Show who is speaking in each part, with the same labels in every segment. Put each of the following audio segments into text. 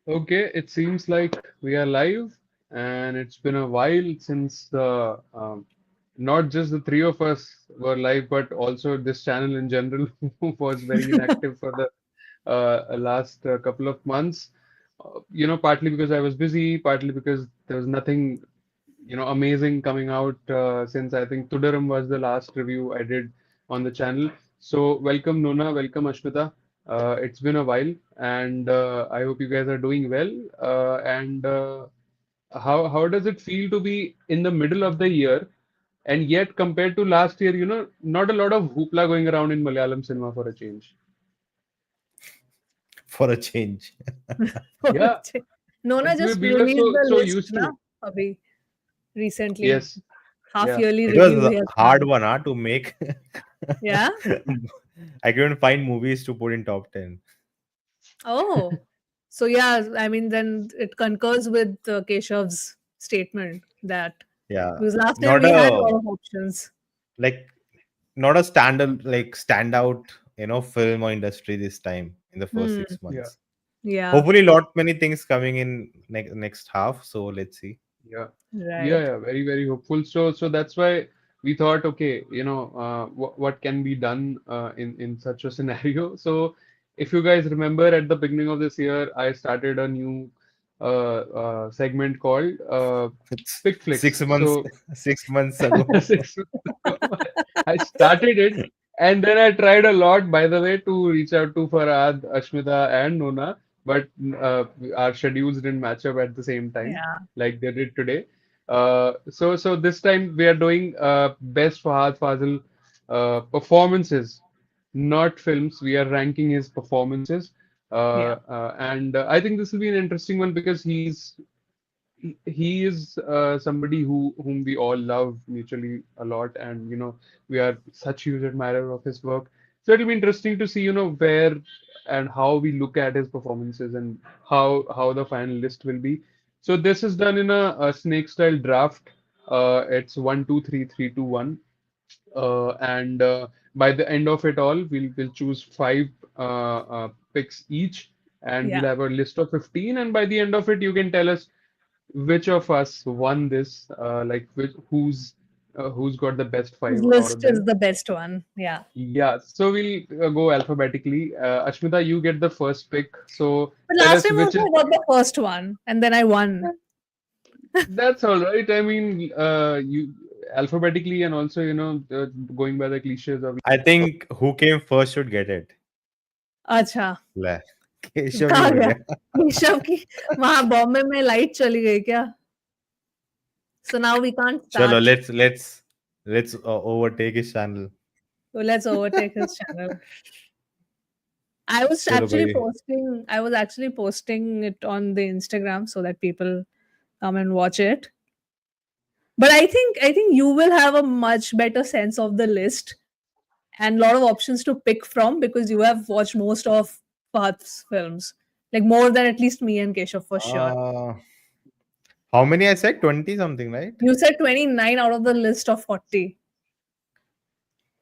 Speaker 1: Okay, it seems like we are live, and it's been a while since the not just the three of us were live, but also this channel in general was very inactive for the last couple of months. Partly because I was busy, partly because there was nothing, amazing coming out since I think Tudaram was the last review I did on the channel. So welcome Nona, welcome Ashmita. It's been a while, and I hope you guys are doing well. And how does it feel to be in the middle of the year, and yet compared to last year, not a lot of hoopla going around in Malayalam cinema for a change.
Speaker 2: for a change.
Speaker 1: Yeah,
Speaker 3: Nona
Speaker 1: we,
Speaker 3: just
Speaker 1: we were
Speaker 3: released
Speaker 1: so
Speaker 3: the
Speaker 1: so
Speaker 3: list,
Speaker 1: used
Speaker 3: na,
Speaker 1: to.
Speaker 3: abhi, recently.
Speaker 1: Yes,
Speaker 3: Half
Speaker 1: yeah.
Speaker 3: yearly
Speaker 2: It was
Speaker 3: review
Speaker 2: a
Speaker 3: he has
Speaker 2: hard
Speaker 3: done.
Speaker 2: one to make.
Speaker 3: Yeah.
Speaker 2: I couldn't find movies to put in top 10.
Speaker 3: Oh. So yeah, I mean then it concurs with Keshav's statement that
Speaker 2: Yeah.
Speaker 3: because last time
Speaker 2: Not
Speaker 3: we had a
Speaker 2: a
Speaker 3: lot of options.
Speaker 2: like not a standout, film or industry this time in the first
Speaker 3: Hmm.
Speaker 2: 6 months.
Speaker 1: Yeah,
Speaker 3: Yeah.
Speaker 2: Hopefully lot many things coming in next half. So let's see.
Speaker 1: yeah,
Speaker 3: Right.
Speaker 1: very, very hopeful. So that's why we thought, okay, what can be done in such a scenario. So if you guys remember, at the beginning of this year, I started a new segment called
Speaker 2: It's
Speaker 1: PickFlix.
Speaker 2: 6 months,
Speaker 1: So
Speaker 2: 6 months ago.
Speaker 1: 6 months ago, I started it, and then I tried a lot, by the way, to reach out to Farhad, Ashmita, and Nona, but our schedules didn't match up at the same time,
Speaker 3: Yeah.
Speaker 1: like they did today. So this time we are doing best Fahadh Faasil performances, not films. We are ranking his performances,
Speaker 3: Yeah.
Speaker 1: and I think this will be an interesting one because he is somebody whom we all love mutually a lot, and we are such huge admirer of his work. So it'll be interesting to see where and how we look at his performances and how the final list will be. So this is done in a snake style draft. It's 1 2 3 3 2 1, and by the end of it all, we'll choose five picks each, and we'll
Speaker 3: Yeah.
Speaker 1: have a list of 15. And by the end of it, you can tell us which of us won this, like who's got the best
Speaker 3: His
Speaker 1: five out
Speaker 3: list
Speaker 1: of
Speaker 3: is
Speaker 1: them.
Speaker 3: the best one. Yeah.
Speaker 1: Yeah, so we'll go alphabetically. Ashmita, you get the first pick. So
Speaker 3: But
Speaker 1: tell
Speaker 3: last
Speaker 1: us
Speaker 3: time
Speaker 1: which
Speaker 3: also
Speaker 1: is
Speaker 3: I got the first one and then I won.
Speaker 1: that's all right. I mean, you alphabetically, and also going by the cliches of.
Speaker 2: I think who came first should get it.
Speaker 3: अच्छा
Speaker 2: ले, केशव ही
Speaker 3: कहा
Speaker 2: मिल
Speaker 3: गया
Speaker 2: गया.
Speaker 3: केशव की वहां बॉम्बे में light चली गई क्या so now we can't
Speaker 2: Chalo,
Speaker 3: start
Speaker 2: let's overtake his channel.
Speaker 3: so let's overtake his channel
Speaker 2: Chalo bhai.
Speaker 3: I was actually posting it on the Instagram so that people come and watch it but I think you will have a much better sense of the list and a lot of options to pick from because you have watched most of Fahad's films like more than at least me and Keshav for sure.
Speaker 2: Uh, how many I said? 20 something, right?
Speaker 3: You said 29 out of the list of 40.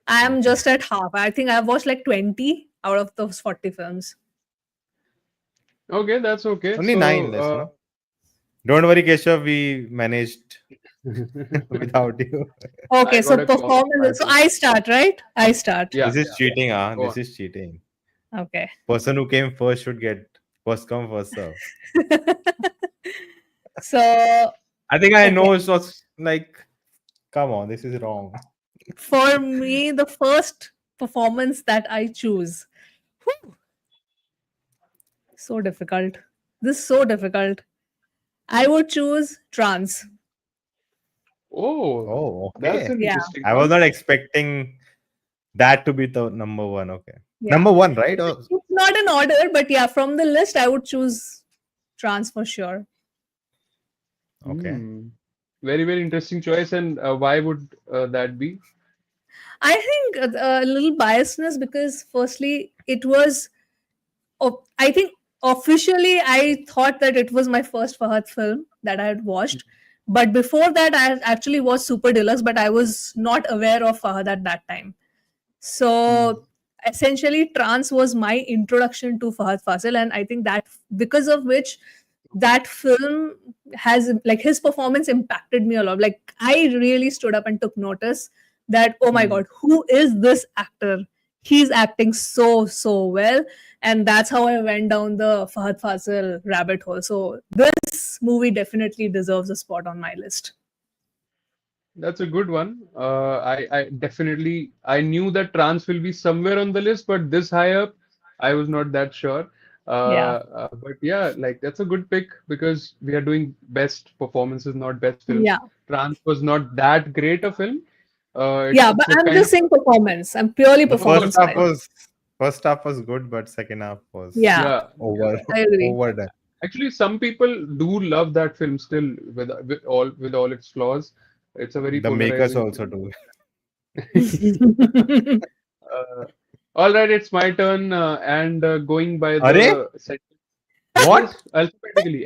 Speaker 3: I am
Speaker 2: Okay.
Speaker 3: just at half. I think I've watched like 20 out of those 40 films.
Speaker 1: Okay, that's okay.
Speaker 2: Only
Speaker 1: So,
Speaker 2: 9 less, no? Don't worry, Keshav, we managed without you.
Speaker 1: I
Speaker 3: Okay, so
Speaker 1: got a call. I
Speaker 3: performance. So
Speaker 1: think.
Speaker 3: I start, right? I start.
Speaker 1: Yeah,
Speaker 2: This is cheating,
Speaker 1: go
Speaker 2: This
Speaker 1: on.
Speaker 2: is cheating.
Speaker 3: Okay.
Speaker 2: Person who came first should get first come, first serve.
Speaker 3: So,
Speaker 2: I think I
Speaker 3: okay.
Speaker 2: know it was like, come on, this is wrong.
Speaker 3: For me, the first performance that I choose. Whew, so difficult. This is so difficult. I would choose trance.
Speaker 1: Oh,
Speaker 2: Oh,
Speaker 1: that's
Speaker 2: okay.
Speaker 1: an
Speaker 3: Yeah.
Speaker 1: interesting
Speaker 2: I was
Speaker 1: one.
Speaker 2: not expecting that to be the number one. Okay.
Speaker 3: Yeah.
Speaker 2: Number one, right? Oh,
Speaker 3: It's not in order, but yeah, from the list, I would choose trance for sure.
Speaker 2: okay.
Speaker 1: Hmm. Very, very interesting choice. And why would that be?
Speaker 3: I think a little biasness because, firstly, it was, I think officially, I thought that it was my first Fahad film that I had watched. But before that, I had actually watched Super Deluxe, but I was not aware of Fahad at that time.
Speaker 1: Hmm.
Speaker 3: So essentially Trance was my introduction to Fahadh Faasil, and I think that because of which that film has, like, his performance impacted me a lot. Like, I really stood up and took notice that, oh my god, who is this actor? He's acting so well, and that's how I went down the Fahadh Faasil rabbit hole. So this movie definitely deserves a spot on my list.
Speaker 1: That's a good one. I definitely I knew that Trance will be somewhere on the list, but this high up, I was not that sure.
Speaker 3: Yeah.
Speaker 1: But yeah, like that's a good pick because we are doing best performances, not best films.
Speaker 3: Yeah.
Speaker 1: Trance was not that great a film.
Speaker 3: Yeah, but
Speaker 1: It's a
Speaker 3: I'm
Speaker 1: kind
Speaker 3: just
Speaker 1: of
Speaker 3: saying performance. I'm purely
Speaker 2: The
Speaker 1: performance.
Speaker 3: performance wise.
Speaker 2: first half was good, but second half was
Speaker 3: Yeah,
Speaker 1: Yeah,
Speaker 2: over
Speaker 1: yeah.
Speaker 3: I agree.
Speaker 2: overdone.
Speaker 1: Actually, some people do love that film still with all its flaws. It's a very
Speaker 2: The makers
Speaker 1: polarizing
Speaker 2: also
Speaker 1: film.
Speaker 2: do.
Speaker 1: Uh, all right, it's my turn, and going by
Speaker 2: Arey?
Speaker 1: the set.
Speaker 2: What?
Speaker 1: Yes, alphabetically.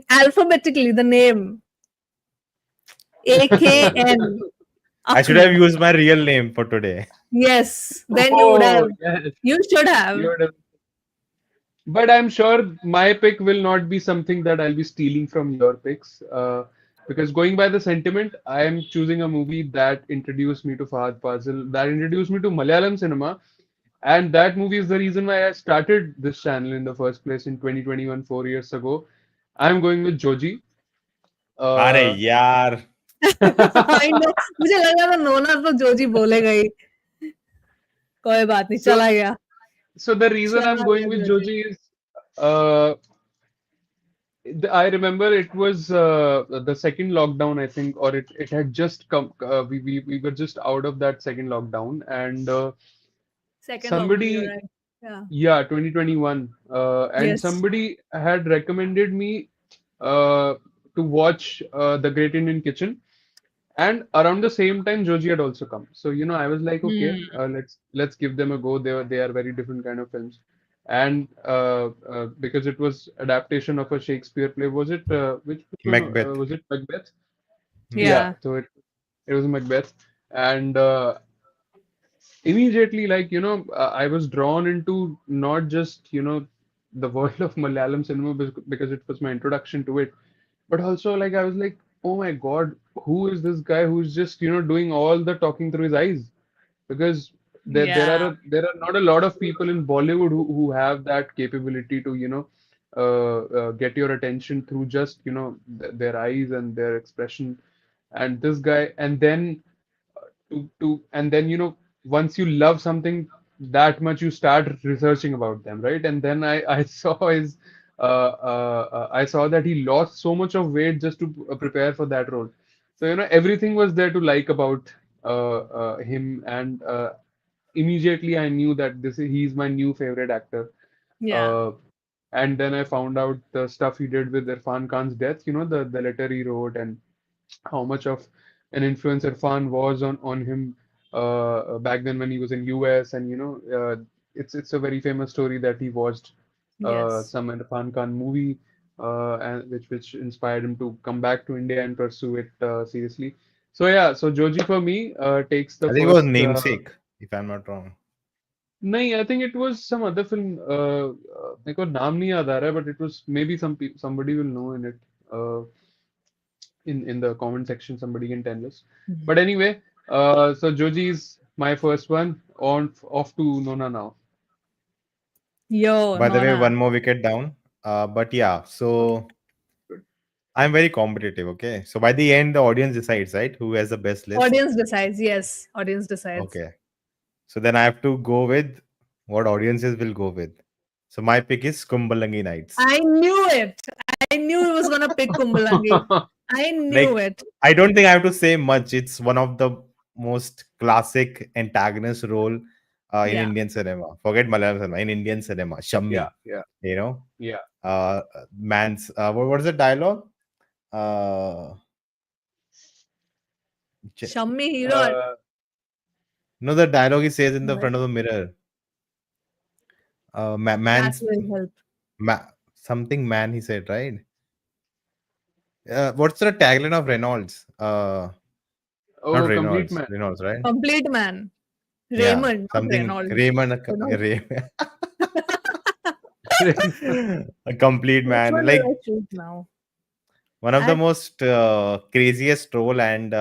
Speaker 3: Alphabetically, the name AKN.
Speaker 2: I should have
Speaker 3: Ahmed.
Speaker 2: used my real name for today.
Speaker 3: Yes, then you would have.
Speaker 1: Oh, yes,
Speaker 3: You should have.
Speaker 1: you would have. But I'm sure my pick will not be something that I'll be stealing from your picks. Because going by the sentiment, I am choosing a movie that introduced me to Fahad Fazil, that introduced me to Malayalam cinema, and that movie is the reason why I started this channel in the first place in 2021, 4 years ago. I'm going with Joji.
Speaker 2: अरे
Speaker 1: Uh,
Speaker 2: यार.
Speaker 3: I know. मुझे लगा था नोना तो जोजी बोलेगा ही. कोई बात नहीं,
Speaker 1: so,
Speaker 3: चला गया.
Speaker 1: so the reason I'm
Speaker 3: चला
Speaker 1: going
Speaker 3: गया
Speaker 1: with
Speaker 3: Joji.
Speaker 1: Joji is uh, I remember it was the second lockdown, I think, or it had just come. We were just out of that second lockdown, and
Speaker 3: Second lockdown, you're
Speaker 1: somebody,
Speaker 3: right. Yeah.
Speaker 1: yeah, 2021, and
Speaker 3: Yes.
Speaker 1: somebody had recommended me to watch The Great Indian Kitchen, and around the same time, Joji had also come. So, I was like, okay,
Speaker 3: Hmm.
Speaker 1: let's give them a go. They are very different kind of films, and because it was adaptation of a Shakespeare play, was it which one
Speaker 2: Macbeth.
Speaker 1: was it Macbeth? Yeah,
Speaker 3: Yeah.
Speaker 1: so it was Macbeth, and immediately, like, I was drawn into not just the world of Malayalam cinema because it was my introduction to it, but also, like, I was like, oh my God, who is this guy who's just doing all the talking through his eyes? Because
Speaker 3: Yeah.
Speaker 1: there are not a lot of people in Bollywood who have that capability to get your attention through just their eyes and their expression. And this guy, and then and then once you love something that much, you start researching about them, right? And then I saw his I saw that he lost so much of weight just to prepare for that role. So everything was there to like about him, and immediately I knew that he's my new favorite actor.
Speaker 3: Yeah.
Speaker 1: uh, and then I found out the stuff he did with Irfan Khan's death, the letter he wrote, and how much of an influence Irfan was on him back then when he was in US. And it's a very famous story that he watched
Speaker 3: Yes.
Speaker 1: some Irfan Khan movie, and which inspired him to come back to India and pursue it seriously. So yeah, so Joji for me takes the
Speaker 2: I think it was
Speaker 1: first.
Speaker 2: Namesake, if I'm not wrong.
Speaker 1: नहीं, I think it was some other film. मेरे को नाम नहीं याद आ रहा है, but it was maybe somebody will know in it. Uh, in the comment section, somebody can tell us.
Speaker 3: Mhm.
Speaker 1: But anyway, so Joji is my first one. On off to Nona now.
Speaker 3: Yo,
Speaker 2: By the way,
Speaker 3: Nona.
Speaker 2: one more wicket down. But yeah, so
Speaker 1: Good.
Speaker 2: I'm very competitive. Okay, so by the end, the audience decides, right? Who has the best list?
Speaker 3: Audience decides. Yes, audience decides.
Speaker 2: Okay, so then I have to go with what audiences will go with. So my pick is Kumbalangi Nights.
Speaker 3: I knew it. I knew he was gonna pick Kumbalangi. I knew
Speaker 2: Like,
Speaker 3: it.
Speaker 2: I don't think I have to say much. It's one of the most classic antagonist role in
Speaker 3: Yeah.
Speaker 2: Indian cinema. Forget Malayalam cinema. In Indian cinema,
Speaker 1: Yeah,
Speaker 2: Shammi.
Speaker 1: yeah,
Speaker 2: You know,
Speaker 1: yeah.
Speaker 2: man's what was the dialogue? Uh, j-
Speaker 3: Shammi hero.
Speaker 1: Uh,
Speaker 2: no, the dialogue he says in the
Speaker 3: What?
Speaker 2: front of the mirror.
Speaker 3: That
Speaker 2: Man's
Speaker 3: will help.
Speaker 2: something man. He said, right? What's the tagline of Reynolds? Not
Speaker 1: oh, Complete
Speaker 2: Reynolds.
Speaker 1: Man.
Speaker 2: Reynolds, right?
Speaker 3: Complete man.
Speaker 2: Yeah,
Speaker 3: Raymond, not
Speaker 2: something
Speaker 3: Reynolds.
Speaker 2: Raymond,
Speaker 3: Reynolds.
Speaker 2: a complete
Speaker 3: Which
Speaker 2: man.
Speaker 3: one will I
Speaker 2: Like
Speaker 3: choose now?
Speaker 2: one of the
Speaker 3: At
Speaker 2: most craziest role, and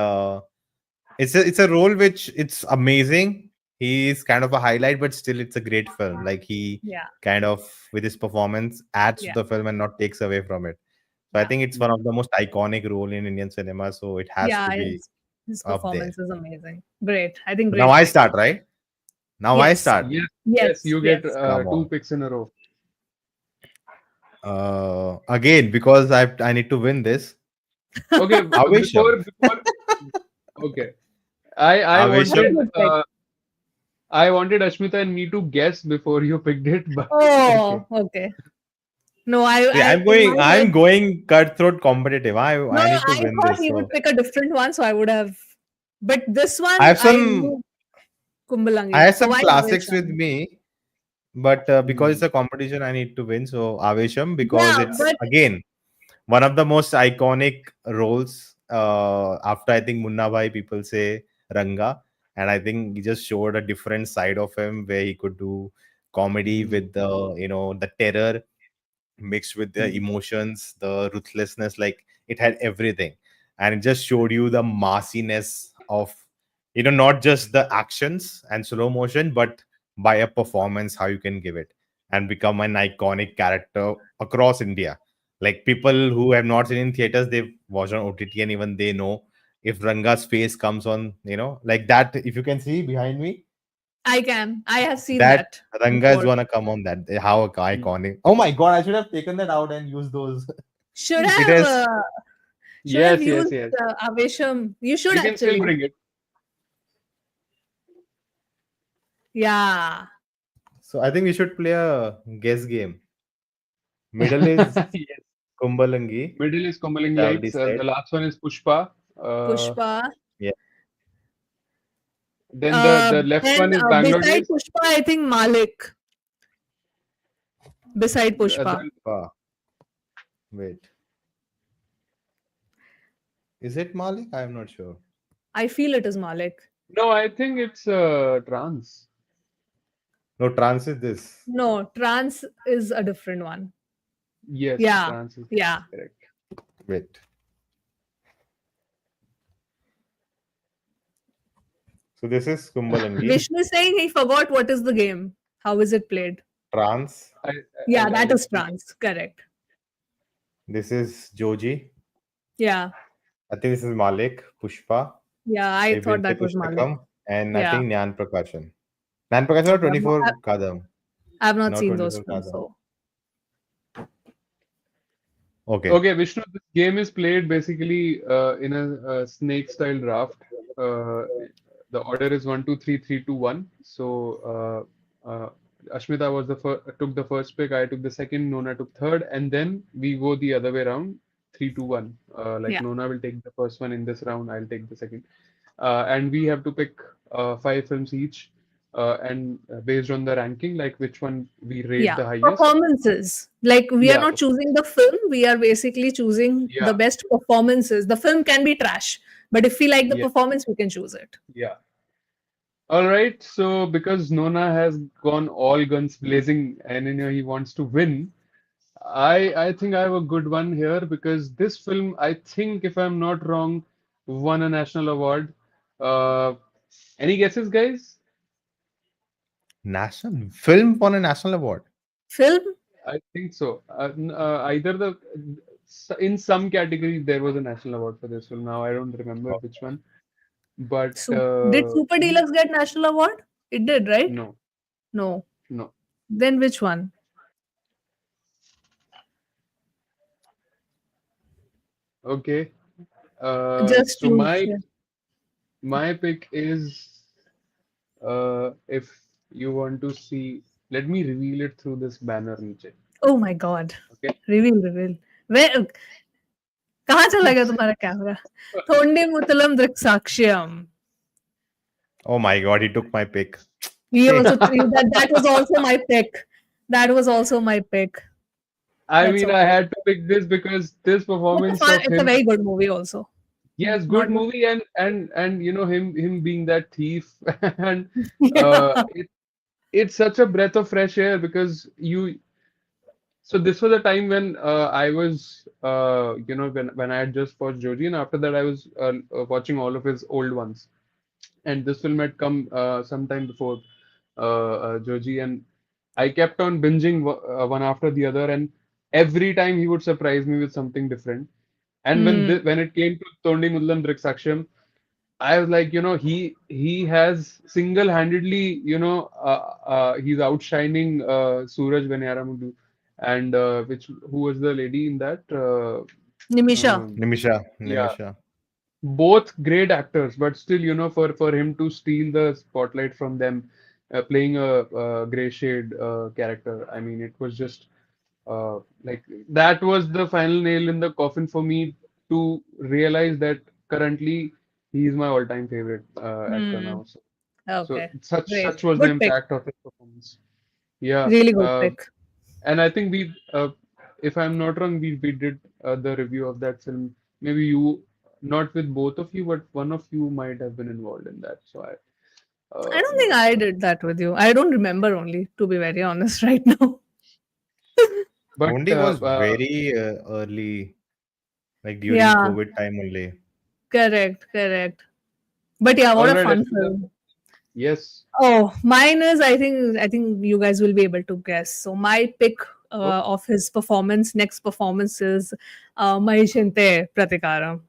Speaker 2: it's a role which it's amazing. He is kind of a highlight, but still it's a great film. Like he
Speaker 3: yeah,
Speaker 2: kind of with his performance adds to
Speaker 3: yeah,
Speaker 2: the film and not takes away from it. So I
Speaker 3: yeah,
Speaker 2: think it's one of the most iconic role in Indian cinema. So it has
Speaker 3: yeah.
Speaker 2: to be
Speaker 3: His
Speaker 2: up there.
Speaker 3: performance is amazing. Great. I think
Speaker 2: So now
Speaker 3: great
Speaker 2: I
Speaker 3: pick.
Speaker 2: start, right? Now I
Speaker 3: Yes,
Speaker 2: start.
Speaker 1: Yes, yes,
Speaker 3: yes,
Speaker 1: you get
Speaker 3: yes.
Speaker 2: Come
Speaker 1: two
Speaker 2: on.
Speaker 1: picks in a row.
Speaker 2: Again, because I need to win this.
Speaker 1: Okay,
Speaker 2: Avesham.
Speaker 1: before. Okay, I
Speaker 3: That's a
Speaker 2: Avesham.
Speaker 1: wanted
Speaker 3: good pick.
Speaker 1: Ashmita and me to guess before you picked it, but okay.
Speaker 3: Oh, okay. No,
Speaker 2: Yeah,
Speaker 3: I, in my
Speaker 2: I'm
Speaker 3: head,
Speaker 2: going cutthroat competitive.
Speaker 3: no,
Speaker 2: I need to
Speaker 3: I
Speaker 2: win
Speaker 3: thought
Speaker 2: this.
Speaker 3: he would
Speaker 2: So
Speaker 3: pick a different one, so I would have. But this
Speaker 2: I
Speaker 3: one,
Speaker 2: have
Speaker 3: I
Speaker 2: some
Speaker 3: knew
Speaker 2: I
Speaker 3: Kumbalangi.
Speaker 2: have
Speaker 3: So
Speaker 2: some
Speaker 3: why
Speaker 2: classics with
Speaker 3: Avesham?
Speaker 2: me, but because it's
Speaker 1: Hmm.
Speaker 2: a competition, I need to win. So Avesham, because
Speaker 3: Yeah,
Speaker 1: Yeah.
Speaker 2: it's
Speaker 3: but
Speaker 2: again one of the most iconic roles. After I think Munna Bhai, people say Ranga, and I think he just showed a different side of him where he could do comedy
Speaker 1: Hmm.
Speaker 2: with the the terror mixed with the
Speaker 1: Hmm.
Speaker 2: emotions, the ruthlessness. Like it had everything, and it just showed you the massiness of not just the actions and slow motion, but by a performance how you can give it and become an iconic character across India. Like people who have not seen in theaters, they've watched on OTT, and even they know if Ranga's face comes on, like that. If you can see behind me,
Speaker 3: I can. I have seen
Speaker 2: that
Speaker 3: that
Speaker 2: Ranga is
Speaker 3: before.
Speaker 2: gonna come on that. How
Speaker 1: Hmm.
Speaker 2: iconic! Oh my god, I should have taken that out and used those.
Speaker 3: Should
Speaker 2: It
Speaker 3: have
Speaker 2: is
Speaker 3: should have
Speaker 1: Yes,
Speaker 3: used
Speaker 1: yes, yes.
Speaker 3: Avesham. You should
Speaker 1: We can still
Speaker 3: actually.
Speaker 1: bring it.
Speaker 3: Yeah.
Speaker 2: so. I think we should play a guess game. Middle is
Speaker 1: Yes.
Speaker 2: Kumbalangi,
Speaker 1: Middle is
Speaker 2: which
Speaker 1: Komalingi
Speaker 2: I already
Speaker 1: Heights.
Speaker 2: said.
Speaker 1: The last one is Pushpa.
Speaker 3: Pushpa.
Speaker 2: Yeah,
Speaker 1: Then the left
Speaker 3: Then
Speaker 1: one is Bangalore
Speaker 3: beside
Speaker 1: Days.
Speaker 3: Pushpa, I think Malik. Beside Pushpa.
Speaker 1: Then,
Speaker 2: wait, is it Malik? I am not sure.
Speaker 3: I feel it is Malik.
Speaker 1: no, I think it's Trance.
Speaker 2: No, trance is this.
Speaker 3: No, Trance is a different one.
Speaker 1: Yes,
Speaker 3: Yeah.
Speaker 1: Trance is
Speaker 3: Yeah.
Speaker 1: correct.
Speaker 2: Wait. So this is Kumbalangi.
Speaker 3: Vishnu is saying he forgot what is the game. How is it played?
Speaker 2: Trance.
Speaker 3: Yeah, that
Speaker 1: I'll
Speaker 3: is
Speaker 1: explain.
Speaker 3: Trance. Correct.
Speaker 2: This is Joji.
Speaker 3: Yeah.
Speaker 2: I think this is Malik, Pushpa,
Speaker 3: Yeah, I thought
Speaker 2: Iyobinte
Speaker 3: that was Malik.
Speaker 2: Pusthakam, and I
Speaker 3: Yeah.
Speaker 2: think Nyan Prakashan. Nyan Prakashan or
Speaker 3: Okay.
Speaker 2: 24 Kadam.
Speaker 3: I've not
Speaker 2: Not
Speaker 3: seen those
Speaker 2: 24
Speaker 3: films,
Speaker 2: Kadam.
Speaker 3: so
Speaker 2: Okay.
Speaker 1: Okay, Vishnu, this game is played basically in a snake style draft. Uh, the order is 1, 2, 3, 3, 2, 1. So Ashmita was took the first pick, I took the second, Nona took third, and then we go the other way around, 3, 2, 1. Like
Speaker 3: yeah.
Speaker 1: Nona will take the first one in this round, I'll take the second. And we have to pick 5 films each, and based on the ranking, like which one we rate
Speaker 3: Yeah.
Speaker 1: the highest.
Speaker 3: Performances. Like we are
Speaker 1: Yeah,
Speaker 3: not choosing the film, we are basically choosing
Speaker 1: yeah,
Speaker 3: the best performances. The film can be trash, but if we like the
Speaker 1: yeah,
Speaker 3: performance, we can choose it.
Speaker 1: yeah. All right, so because Nona has gone all guns blazing and he wants to win, I think I have a good one here because this film, I think if I'm not wrong, won a national award. Uh, any guesses, guys?
Speaker 2: National film won a national award.
Speaker 3: Film?
Speaker 1: I think so. Either in some category there was a national award for this film. Now I don't remember which one, but
Speaker 3: Did Super Deluxe get national award? It did, right?
Speaker 1: no,
Speaker 3: No.
Speaker 1: no.
Speaker 3: Then which one?
Speaker 1: Okay.
Speaker 3: Just
Speaker 1: So
Speaker 3: choose. Yeah.
Speaker 1: my pick is if you want to see, let me reveal it through this banner, Niche.
Speaker 3: Oh my God.
Speaker 1: Okay.
Speaker 3: Reveal. Where? कहाँ चला गया तुम्हारा camera? Thondimuthalum Driksakshiyum.
Speaker 2: Oh my god, he took my pick.
Speaker 3: He
Speaker 2: Shit.
Speaker 3: also that was also my pick. That was also my pick.
Speaker 1: I
Speaker 3: That's
Speaker 1: mean,
Speaker 3: all
Speaker 1: I
Speaker 3: right.
Speaker 1: had to pick this because this performance of
Speaker 3: It's a
Speaker 1: him,
Speaker 3: very good movie also.
Speaker 1: Yes, good
Speaker 3: Not
Speaker 1: movie, and you know him being that thief, and
Speaker 3: yeah.
Speaker 1: it's such a breath of fresh air because you. So this was a time when I was, you know, when I had just watched Joji, and after that I was watching all of his old ones. And this film had come sometime before Joji, and I kept on binging one after the other, and every time he would surprise me with something different. And
Speaker 3: Hmm.
Speaker 1: when it came to Thondimuthalum Driksakshiyum, I was like, you know, he has single-handedly, you know, he's outshining Suraj Venyaramudu, and which who was the lady in that?
Speaker 3: Nimisha.
Speaker 1: Um,
Speaker 2: Nimisha,
Speaker 1: yeah,
Speaker 2: Nimisha.
Speaker 1: both great actors, but still, you know, for him to steal the spotlight from them, playing a gray shade character. I mean, it was just like that was the final nail in the coffin for me to realize that currently he is my all-time favorite actor
Speaker 3: Hmm.
Speaker 1: now. So
Speaker 3: Okay. Great.
Speaker 1: such was the
Speaker 3: Good pick.
Speaker 1: impact of his performance. Yeah,
Speaker 3: Really good pick.
Speaker 1: and I think if I'm not wrong, we did the review of that film. Maybe you, not with both of you, but one of you might have been involved in that. So
Speaker 3: I don't think
Speaker 1: but
Speaker 3: I did that with you. I don't remember only, to be very honest, right now.
Speaker 1: but
Speaker 2: Thondi was very early, like during
Speaker 3: Yeah,
Speaker 2: COVID time only.
Speaker 3: correct, correct. But yeah, what
Speaker 1: all
Speaker 3: a
Speaker 1: right,
Speaker 3: fun
Speaker 1: Ashmita.
Speaker 3: film.
Speaker 1: Yes.
Speaker 3: Oh, mine is I think you guys will be able to guess. So my pick
Speaker 1: Okay.
Speaker 3: of his performance, next performance is Maheshinte Prathikaaram.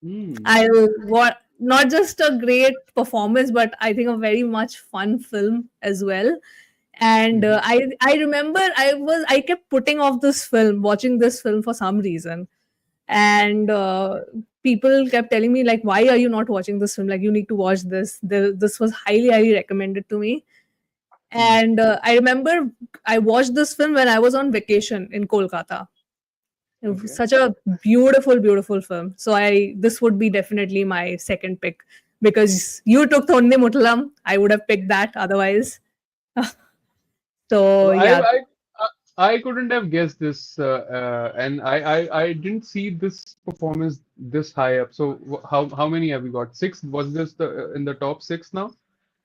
Speaker 1: Hmm.
Speaker 3: I what not just a great performance, but I think a very much fun film as well. And
Speaker 1: Mhm.
Speaker 3: I remember I kept putting off this film, watching this film for some reason, and people kept telling me like, why are you not watching this film? Like you need to watch this. This was highly recommended to me.
Speaker 1: Hmm.
Speaker 3: And I remember I watched this film when I was on vacation in Kolkata. It was
Speaker 1: Okay.
Speaker 3: such a beautiful film. So I this would be definitely my second pick because you took Thondimuthalum. I would have picked that otherwise. So
Speaker 1: I
Speaker 3: yeah,
Speaker 1: I I couldn't have guessed this, and I didn't see this performance this high up. So how many have you got? Six? Was this the in the top six now?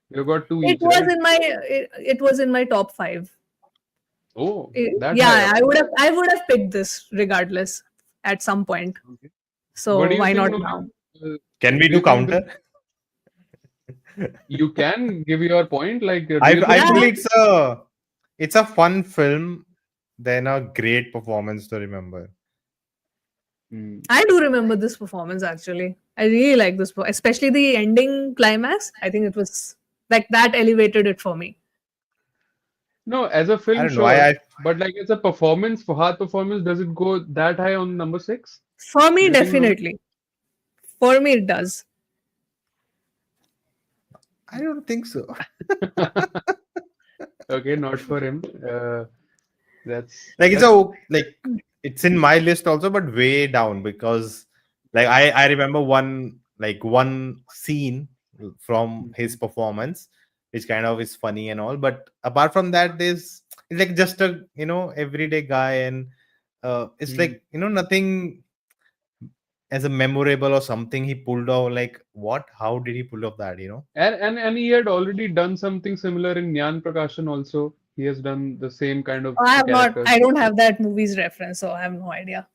Speaker 1: You got two
Speaker 3: it
Speaker 1: each,
Speaker 3: was
Speaker 1: right?
Speaker 3: in my it was in my top five.
Speaker 1: Oh, that high
Speaker 3: Yeah,
Speaker 1: up.
Speaker 3: I would have picked this regardless at some point.
Speaker 1: Okay. What
Speaker 3: So
Speaker 1: do you
Speaker 3: why
Speaker 1: think,
Speaker 3: not now?
Speaker 1: Nolan?
Speaker 2: Can we
Speaker 1: Do you
Speaker 2: do
Speaker 1: think
Speaker 2: counter?
Speaker 1: you can give your point? Like, do
Speaker 2: I
Speaker 1: you
Speaker 2: I
Speaker 1: think
Speaker 3: Yeah,
Speaker 2: feel
Speaker 1: we?
Speaker 2: it's a fun film, then a great performance to remember.
Speaker 1: Hmm.
Speaker 3: I do remember this performance actually. I really like this, especially the ending climax. I think it was like that elevated it for me.
Speaker 1: No, as a
Speaker 2: I
Speaker 1: film,
Speaker 2: don't know.
Speaker 1: sure, but like as a performance, Fahad performance, does it go that high on number six?
Speaker 3: For
Speaker 1: Do
Speaker 3: me,
Speaker 1: you think, Nolan?
Speaker 3: definitely. For me, it does.
Speaker 2: I don't think so.
Speaker 1: Okay, not for him.
Speaker 2: Like
Speaker 1: That's
Speaker 2: it's in my list also, but way down because like I remember one scene from his
Speaker 1: Mhm.
Speaker 2: performance, which kind of is funny and all. But apart from that, there's it's like just a everyday guy, and it's
Speaker 1: Mhm.
Speaker 2: like nothing as a memorable or something he pulled off. Like what? How did he pull off that?
Speaker 1: And he had already done something similar in Nyan Prakashan also. He has done the same kind of
Speaker 3: I have not.
Speaker 1: characters.
Speaker 3: I don't have that movie's reference, so I have no idea.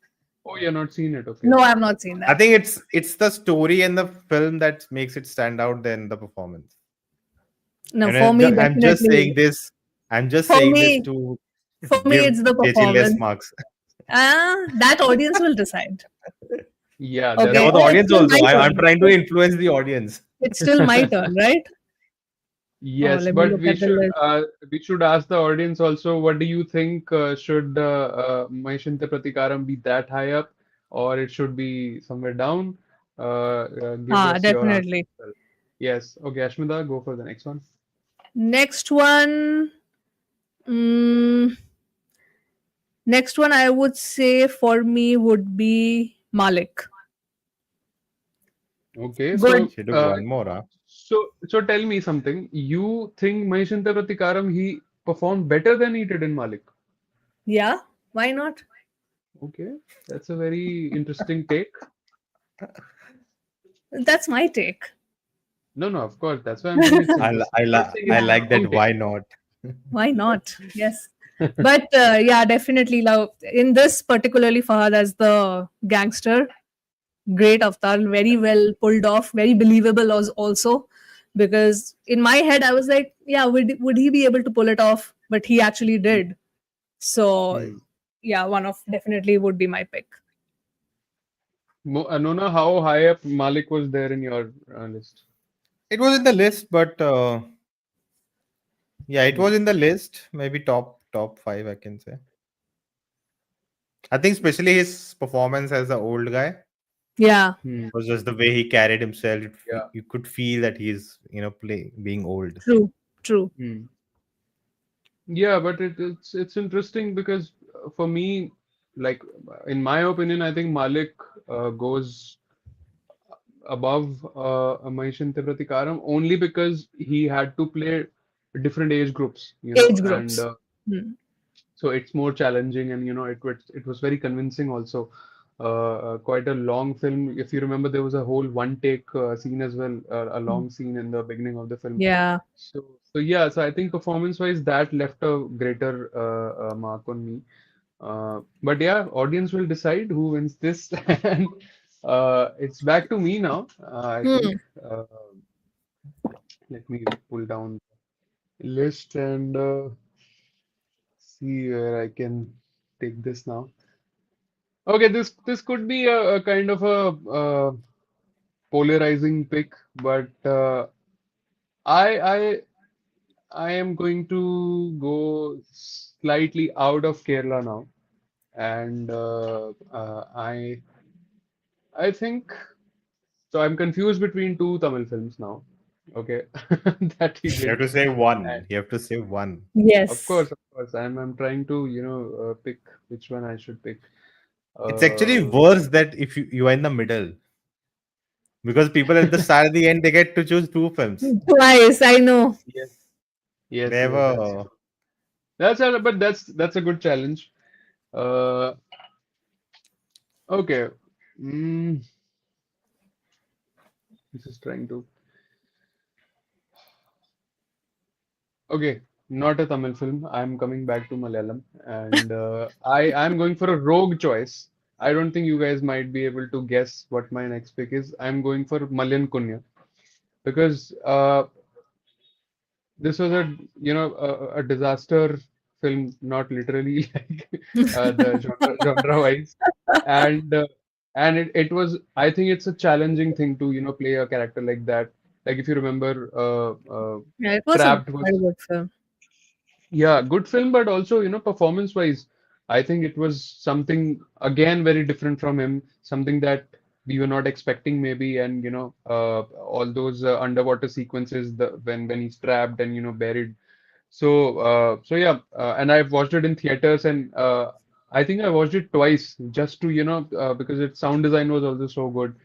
Speaker 1: Oh, you're not seen it, okay.
Speaker 3: No, I have not seen
Speaker 2: I
Speaker 3: that.
Speaker 2: think it's the story and the film that makes it stand out than the performance.
Speaker 3: No,
Speaker 2: And
Speaker 3: for me,
Speaker 2: I'm just saying
Speaker 3: definitely.
Speaker 2: this. I'm just
Speaker 3: For
Speaker 2: saying this
Speaker 3: me,
Speaker 2: to
Speaker 3: for me,
Speaker 2: give
Speaker 3: it's the
Speaker 2: JJ less
Speaker 3: performance.
Speaker 2: marks.
Speaker 3: That audience will decide.
Speaker 1: Yeah,
Speaker 2: Yeah,
Speaker 3: Okay,
Speaker 2: for
Speaker 1: that's
Speaker 2: the
Speaker 3: it's
Speaker 2: audience
Speaker 3: still
Speaker 2: also.
Speaker 3: my
Speaker 2: I'm
Speaker 3: turn.
Speaker 2: trying to influence the audience.
Speaker 3: It's still my turn, right? Oh,
Speaker 1: yes,
Speaker 3: let me
Speaker 1: but
Speaker 3: look at the list.
Speaker 1: we should ask the audience also, what do you think should Maheshinte Pratikaram be that high up, or it should be somewhere down? Give us your answer
Speaker 3: Definitely.
Speaker 1: as well. Yes, okay, Ashmita, go for the next one.
Speaker 3: Next one. Mm, next one, I would say for me would be Malik.
Speaker 1: Okay,
Speaker 3: Good.
Speaker 2: She took one more, huh?
Speaker 1: so tell me something. You think Maheshinte Pratikaram he performed better than he did in Malik?
Speaker 3: Yeah. Why not?
Speaker 1: Okay, that's a very interesting take.
Speaker 3: That's my take.
Speaker 1: No, no, of course. That's why I'm saying it's interesting. I'm not saying
Speaker 2: I
Speaker 1: it's
Speaker 3: Yeah.
Speaker 2: like
Speaker 1: a
Speaker 2: that.
Speaker 1: wrong take.
Speaker 2: Why not?
Speaker 3: Why not? Yes. But yeah, definitely. Love in this particularly Fahad as the gangster, great avatar, very well pulled off, very believable also. Because in my head, I was like, yeah, would he be able to pull it off? But he actually did. So
Speaker 1: Hmm.
Speaker 3: yeah, one of definitely would be my pick.
Speaker 1: Nona, how high up Malik was there in your list?
Speaker 2: It was in the list, but yeah, it was
Speaker 1: Hmm.
Speaker 2: in the list. Maybe top five, I can say. I think especially his performance as the old guy
Speaker 3: Yeah,
Speaker 1: Hmm.
Speaker 2: was just the way he carried himself.
Speaker 1: Yeah.
Speaker 2: You could feel that he's being old.
Speaker 3: true, true.
Speaker 1: Hmm. Yeah, but it's interesting because for me, like in my opinion, I think Malik goes above Maheshinte Prathikaaram only because he had to play different age groups,
Speaker 3: Age
Speaker 1: and
Speaker 3: groups. Hmm.
Speaker 1: so it's more challenging, and it was very convincing also. Quite a long film. If you remember, there was a whole one take scene as well, a long scene in the beginning of the film.
Speaker 3: Yeah.
Speaker 1: So, yeah, so I think performance-wise, that left a greater mark on me. But yeah, audience will decide who wins this, and it's back to me now. I think.
Speaker 3: Hmm.
Speaker 1: Let me pull down the list and see where I can take this now. Okay, this could be a kind of a polarizing pick, but I I I am going to go slightly out of Kerala now, and I think so. I'm confused between two Tamil films now. Okay, that he
Speaker 2: You have
Speaker 1: did,
Speaker 2: to say
Speaker 1: and
Speaker 2: one. You have to say one.
Speaker 3: Yes.
Speaker 1: of course, I'm trying to pick which one I should pick.
Speaker 2: It's actually
Speaker 1: Uh,
Speaker 2: worse that if you are in the middle, because people at the start and the end they get to choose two films.
Speaker 3: Twice, I know.
Speaker 1: yes,
Speaker 2: They have
Speaker 1: that's
Speaker 2: a
Speaker 1: true. But that's a good challenge. Uh, okay. Mm, just trying to. Okay, not a Tamil film. I'm coming back to Malayalam, and I'm going for a rogue choice. I don't think you guys might be able to guess what my next pick is. I'm going for Malayankunya because this was a disaster film, not literally like the genre wise, and it was. I think it's a challenging thing to play a character like that. Like if you remember,
Speaker 3: Yeah, it was a
Speaker 1: Trapped
Speaker 3: very
Speaker 1: was.
Speaker 3: good film.
Speaker 1: Yeah, good film, but also, performance-wise, I think it was something again very different from him, something that we were not expecting maybe, and all those underwater sequences, when he's trapped and buried. So yeah, and I've watched it in theaters, and I think I watched it twice just to because its sound design was also so good,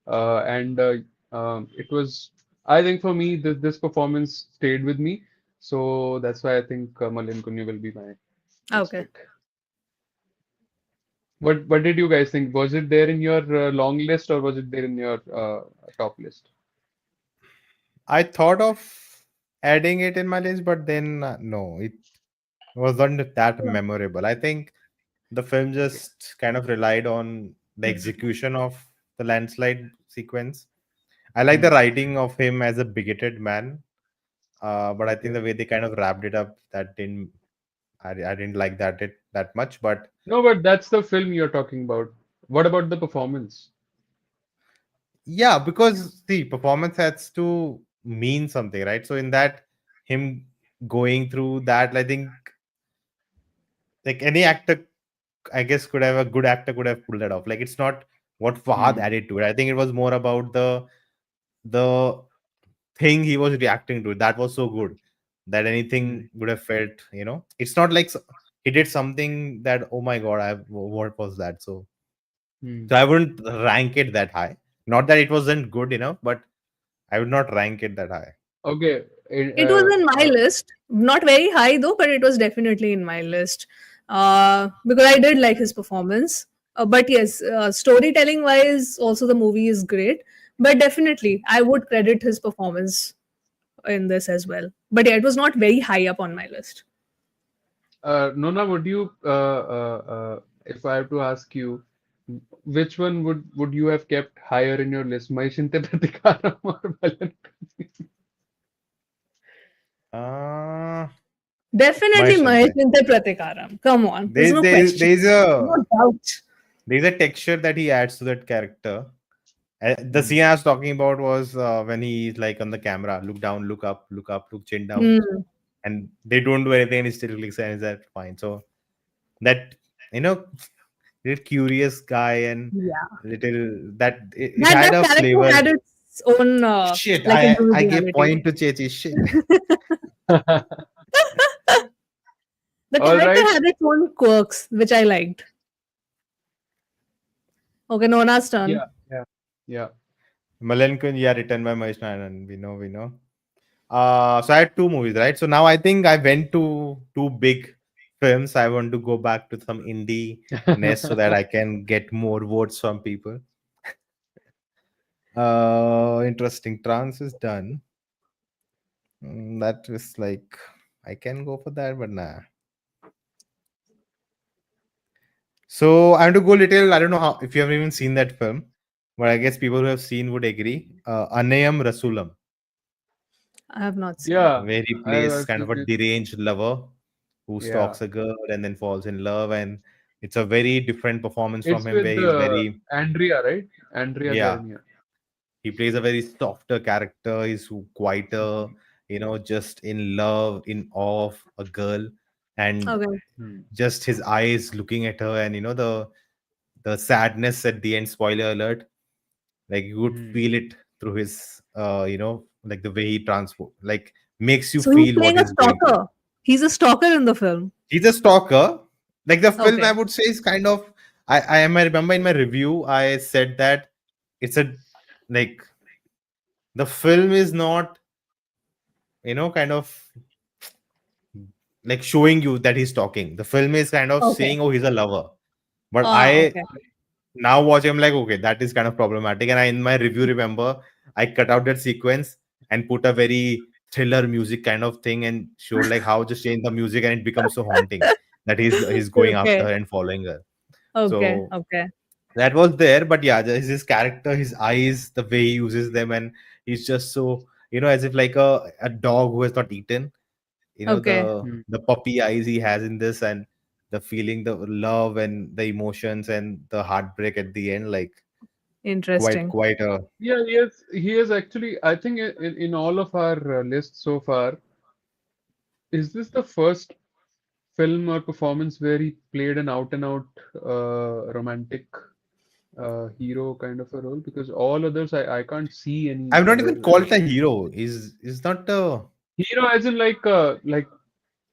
Speaker 1: and it was. I think for me, this performance stayed with me, so that's why I think Malin Kunya will be my next
Speaker 3: Okay.
Speaker 1: pick. What did you guys think? Was it there in your long list or was it there in your top list?
Speaker 2: I thought of adding it in my list, but then no, it wasn't that
Speaker 3: Yeah.
Speaker 2: memorable. I think the film
Speaker 1: Okay.
Speaker 2: just kind of relied on the
Speaker 3: Hmm.
Speaker 2: execution of the landslide sequence. I like the
Speaker 1: Hmm.
Speaker 2: writing of him as a bigoted man, but I think
Speaker 1: Okay.
Speaker 2: the way they kind of wrapped it up, I didn't like that much. But
Speaker 1: No, but that's the film you're talking about. What about the performance?
Speaker 2: yeah, because the performance has to mean something, right? So in that, him going through that, I think like any actor, I guess, could have a good actor could have pulled that off. Like it's not what Fahad
Speaker 1: Hmm.
Speaker 2: added to it. I think it was more about the thing he was reacting to. That was so good that
Speaker 1: Hmm.
Speaker 2: anything would have felt. It's not like he did something that, oh my god, what was that?
Speaker 1: Hmm.
Speaker 2: So I wouldn't rank it that high. Not that it wasn't good enough, but I would not rank it that high.
Speaker 1: Okay.
Speaker 3: It was in my list. Not very high though, but it was definitely in my list. Because I did like his performance. But yes, storytelling wise, also the movie is great. But definitely, I would credit his performance in this as well. But yeah, it was not very high up on my list.
Speaker 1: Nona, would you, if I have to ask you, which one would you have kept higher in your list, Maheshinte Prathikaaram or Malayankunju?
Speaker 2: Uh,
Speaker 3: Definitely
Speaker 2: Maheshinte.
Speaker 3: Maheshinte Prathikaram. Come on, there's
Speaker 2: There's
Speaker 3: no
Speaker 2: there's
Speaker 3: question,
Speaker 2: there's a
Speaker 3: no doubt.
Speaker 2: there's a texture that he adds to that character. The
Speaker 1: Hmm.
Speaker 2: scene I was talking about was when he's like on the camera, look down, look up, look chin down,
Speaker 3: Hmm.
Speaker 2: and they don't do anything, and he still clicks and is that fine. So that you know, little curious guy and
Speaker 3: Yeah,
Speaker 2: little that it
Speaker 3: that
Speaker 2: had
Speaker 3: that
Speaker 2: a
Speaker 3: character
Speaker 2: flavor.
Speaker 3: had its own
Speaker 2: Shit,
Speaker 3: like
Speaker 2: I gave
Speaker 3: individuality.
Speaker 2: point to Chechi. Shit.
Speaker 3: The
Speaker 1: All
Speaker 3: character
Speaker 1: right.
Speaker 3: had its own quirks, which I liked. Okay, Nona's turn.
Speaker 1: Yeah, yeah, yeah.
Speaker 2: Malayankunju, yeah, written by Mahesh Nayan. We know. So I had two movies, right? So now I think I went to two big films. I want to go back to some indie ness so that I can get more votes from people. Interesting. Trance is done. That was like I can go for that, but nah. So I want to go little. I don't know how if you haven't even seen that film, but I guess people who have seen would agree. Annayum Rasoolum,
Speaker 3: I have not seen.
Speaker 1: Yeah,
Speaker 2: where he plays
Speaker 1: I've
Speaker 2: kind of
Speaker 1: seen
Speaker 2: a
Speaker 1: it.
Speaker 2: deranged lover who
Speaker 1: Yeah.
Speaker 2: stalks a girl and then falls in love, and it's a very different performance from
Speaker 1: It's
Speaker 2: him
Speaker 1: with
Speaker 2: where he's very
Speaker 1: Andrea, right? Andrea
Speaker 2: yeah,
Speaker 1: Garnier.
Speaker 2: he plays a very softer character. He's quieter,
Speaker 1: Hmm.
Speaker 2: just in love, in awe of a girl, and
Speaker 3: Okay,
Speaker 1: Hmm.
Speaker 2: just his eyes looking at her, and the sadness at the end. Spoiler alert! Like you would
Speaker 1: Hmm.
Speaker 2: feel it through his, like the way he transport, like makes you
Speaker 3: so he's
Speaker 2: feel what
Speaker 3: playing a
Speaker 2: he's going through.
Speaker 3: stalker. He's a stalker in the film.
Speaker 2: He's a stalker. Like the film, I
Speaker 3: Okay.
Speaker 2: would say is kind of. I remember in my review, I said that it's a like the film is not kind of like showing you that he's talking. The film is kind of
Speaker 3: Okay.
Speaker 2: saying, oh, he's a lover. But
Speaker 3: Ah,
Speaker 2: I
Speaker 3: okay.
Speaker 2: now watch, I'm like, okay, that is kind of problematic. And I in my review remember I cut out that sequence and put a very thriller music kind of thing and showed like how just change the music and it becomes so haunting that he's going after
Speaker 3: Okay.
Speaker 2: her and following her.
Speaker 3: Okay.
Speaker 2: So
Speaker 3: Okay.
Speaker 2: that was there, but yeah, his character, his eyes, the way he uses them, and he's just so as if like a dog who has not eaten.
Speaker 3: Okay.
Speaker 1: Hmm.
Speaker 2: The puppy eyes he has in this, and the feeling, the love, and the emotions, and the heartbreak at the end, like
Speaker 3: Interesting.
Speaker 2: quite a.
Speaker 1: Yeah, he is actually, I think in all of our lists so far, is this the first film or performance where he played an out and out romantic hero kind of a role? Because all others, I can't see any
Speaker 2: I've not
Speaker 1: other
Speaker 2: even called it a hero. Is not a.
Speaker 1: hero as in like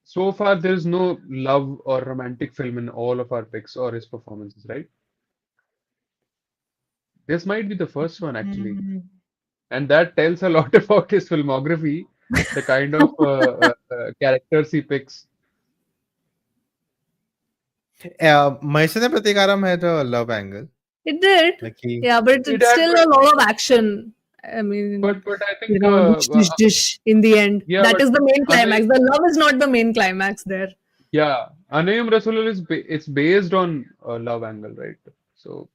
Speaker 1: so far there's no love or romantic film in all of our picks or his performances, right? This might be the first one actually,
Speaker 3: Mm.
Speaker 1: and that tells a lot about his filmography, the kind of characters he picks.
Speaker 2: Maheshinte Prathikaaram had a love angle.
Speaker 3: It did.
Speaker 2: Like he.
Speaker 3: Yeah, but
Speaker 1: It
Speaker 3: it's
Speaker 1: had,
Speaker 3: still a lot of action. I mean,
Speaker 1: but I think
Speaker 3: dish, dish, dish in the end.
Speaker 1: yeah,
Speaker 3: That
Speaker 1: but
Speaker 3: is the main
Speaker 1: Anay,
Speaker 3: climax. The love is not the main climax there.
Speaker 1: yeah, Annayum Rasoolum it's based on a love angle, right? So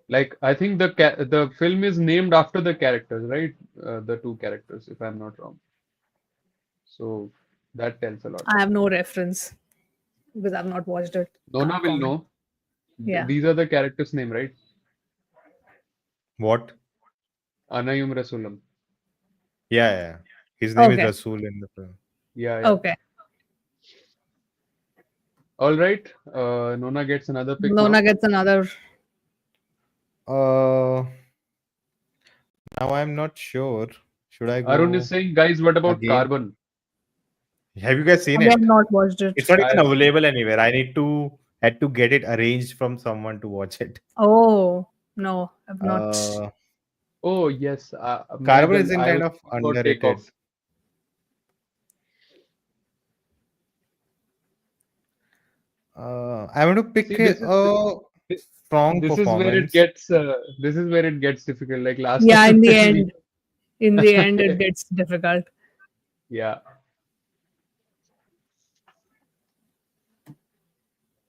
Speaker 1: like I think the film is named after the characters, right? The two characters, if I'm not wrong. So that tells a lot.
Speaker 3: I have no reference because I've not watched it.
Speaker 1: Nona
Speaker 3: Can't
Speaker 1: will
Speaker 3: comment.
Speaker 1: know.
Speaker 3: Yeah.
Speaker 1: These are the characters' name, right?
Speaker 2: What?
Speaker 1: Annayum Rasoolum.
Speaker 2: Yeah. His name is
Speaker 3: Okay.
Speaker 2: Rasool in the film.
Speaker 1: Yeah, yeah.
Speaker 3: Okay.
Speaker 1: All right. Nona gets another pick
Speaker 3: Nona
Speaker 1: now.
Speaker 3: gets another.
Speaker 2: Uh, Now I'm not sure. Should I
Speaker 1: Arun is
Speaker 2: go
Speaker 1: saying, guys, what about
Speaker 2: again?
Speaker 1: Carbon?
Speaker 2: Have you guys seen
Speaker 3: Again,
Speaker 2: it?
Speaker 3: not watched it.
Speaker 2: It's not even
Speaker 1: I
Speaker 2: available anywhere. I need to had to get it arranged from someone to watch it.
Speaker 3: Oh no, I've not.
Speaker 2: Uh,
Speaker 1: Oh yes, my
Speaker 2: Carbon
Speaker 1: bad.
Speaker 2: is in
Speaker 1: I
Speaker 2: kind
Speaker 1: was
Speaker 2: of
Speaker 1: thinking about
Speaker 2: underrated.
Speaker 1: Takeoff.
Speaker 2: I want to pick
Speaker 1: See, this is
Speaker 2: a strong
Speaker 1: This is where it
Speaker 2: performance.
Speaker 1: gets difficult. Like last
Speaker 3: Yeah,
Speaker 1: time
Speaker 3: in the
Speaker 1: when we
Speaker 3: end. In the end, it gets difficult.
Speaker 1: yeah.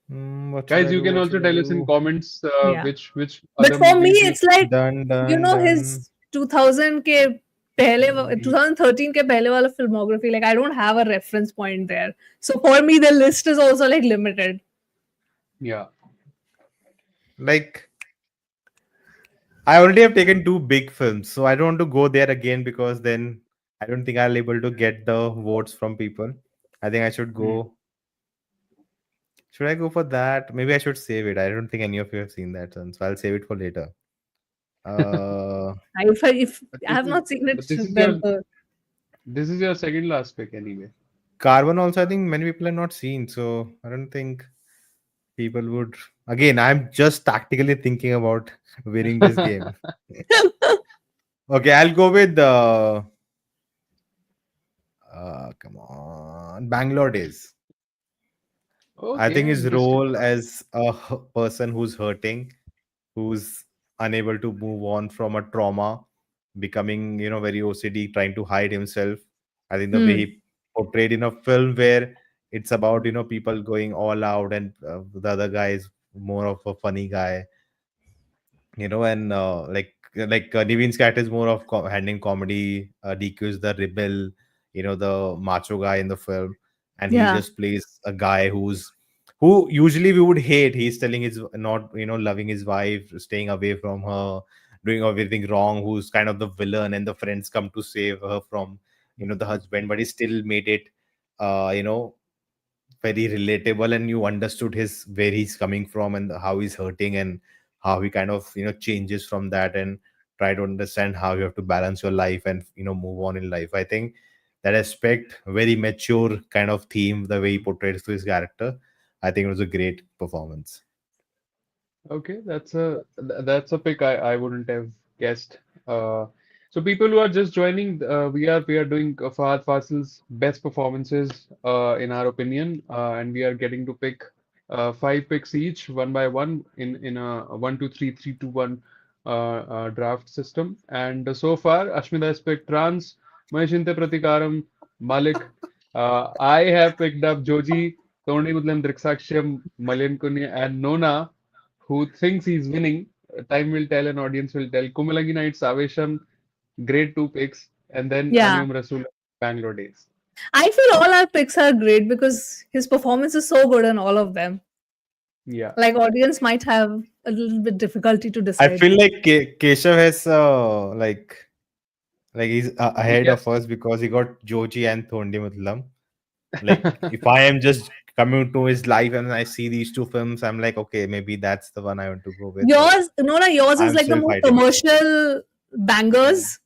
Speaker 2: What should
Speaker 1: Guys,
Speaker 2: I
Speaker 1: you
Speaker 2: do?
Speaker 1: can
Speaker 2: What
Speaker 1: also
Speaker 2: should I
Speaker 1: tell us in
Speaker 2: do?
Speaker 1: comments
Speaker 3: Yeah.
Speaker 1: which
Speaker 3: But
Speaker 1: other
Speaker 3: for me,
Speaker 1: movies you
Speaker 3: it's like,
Speaker 2: Dun dun dun.
Speaker 3: his 2000 के पहले 2013 के पहले वाला filmography, like I don't have a reference point there. So for me, the list is also like limited.
Speaker 1: yeah.
Speaker 2: Like I already have taken two big films, so I don't want to go there again because then I don't think I'll able to get the votes from people. I think I should
Speaker 1: Hmm.
Speaker 2: go. Should I go for that? Maybe I should save it. I don't think any of you have seen that one, so I'll save it for later. Uh,
Speaker 3: If
Speaker 1: But
Speaker 3: I
Speaker 1: this
Speaker 3: have
Speaker 1: is
Speaker 3: not seen it,
Speaker 1: but this is
Speaker 3: then
Speaker 1: your second last pick anyway.
Speaker 2: Carbon also, I think many people have not seen, so I don't think people would. Again, I'm just tactically thinking about winning this game. Okay, I'll go with the. Come on, Bangalore Days. I think
Speaker 1: Okay,
Speaker 2: his
Speaker 1: interesting.
Speaker 2: role as a person who's hurting, who's unable to move on from a trauma, becoming very OCD, trying to hide himself. I think the way
Speaker 3: hmm,
Speaker 2: he portrayed in a film where it's about people going all out, and the other guy is more of a funny guy, and Niveen's character is more of handling comedy. DQ is the rebel, the macho guy in the film, and he
Speaker 3: yeah,
Speaker 2: just plays a guy who usually we would hate. He's telling his not loving his wife, staying away from her, doing everything wrong. Who's kind of the villain, and the friends come to save her from the husband, but he still made it uh, you know very relatable, and you understood his where he's coming from and how he's hurting, and how he kind of changes from that, and try to understand how you have to balance your life and move on in life. I think that aspect, very mature kind of theme, the way he portrays to his character, I think it was a great performance.
Speaker 1: Okay, that's a pick I wouldn't have guessed. Uh, so people who are just joining, we are doing Fahad Fasil's best performances in our opinion, and we are getting to pick five picks each, one by one, in a 1, 2, 3, 3, 2, 1 draft system. And so far, Ashmita has picked Trance, Maheshinte, Prathikaaram, Malik. I have picked up Joji, Thondimuthalum, Driksakshiyum, Malayankunju, and Nona, who thinks he's winning. Time will tell and audience will tell. Kumbalangi Nights, Aavesham, great two picks, and then
Speaker 3: yeah.
Speaker 1: Annayum, Rasoolum, Bangalore Days.
Speaker 3: I feel all our picks are great because his performance is so good in all of them.
Speaker 1: Yeah.
Speaker 3: Like audience might have a little bit difficulty to
Speaker 2: I
Speaker 3: decide.
Speaker 2: feel like Keshav has like he's ahead
Speaker 1: Yes.
Speaker 2: of us because he got Joji and Thondimuthalum. Like if I am just coming to his life and I see these two films, I'm like, okay, maybe that's the one I want to go with, but
Speaker 3: Yours, Nona, yours is
Speaker 2: I'm
Speaker 3: like the
Speaker 2: still
Speaker 3: most
Speaker 2: fighting.
Speaker 3: commercial bangers,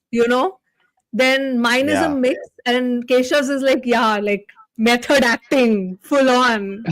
Speaker 3: Then mine is a
Speaker 2: Yeah.
Speaker 3: mix, and Keshav's is like, yeah, like method acting, full on.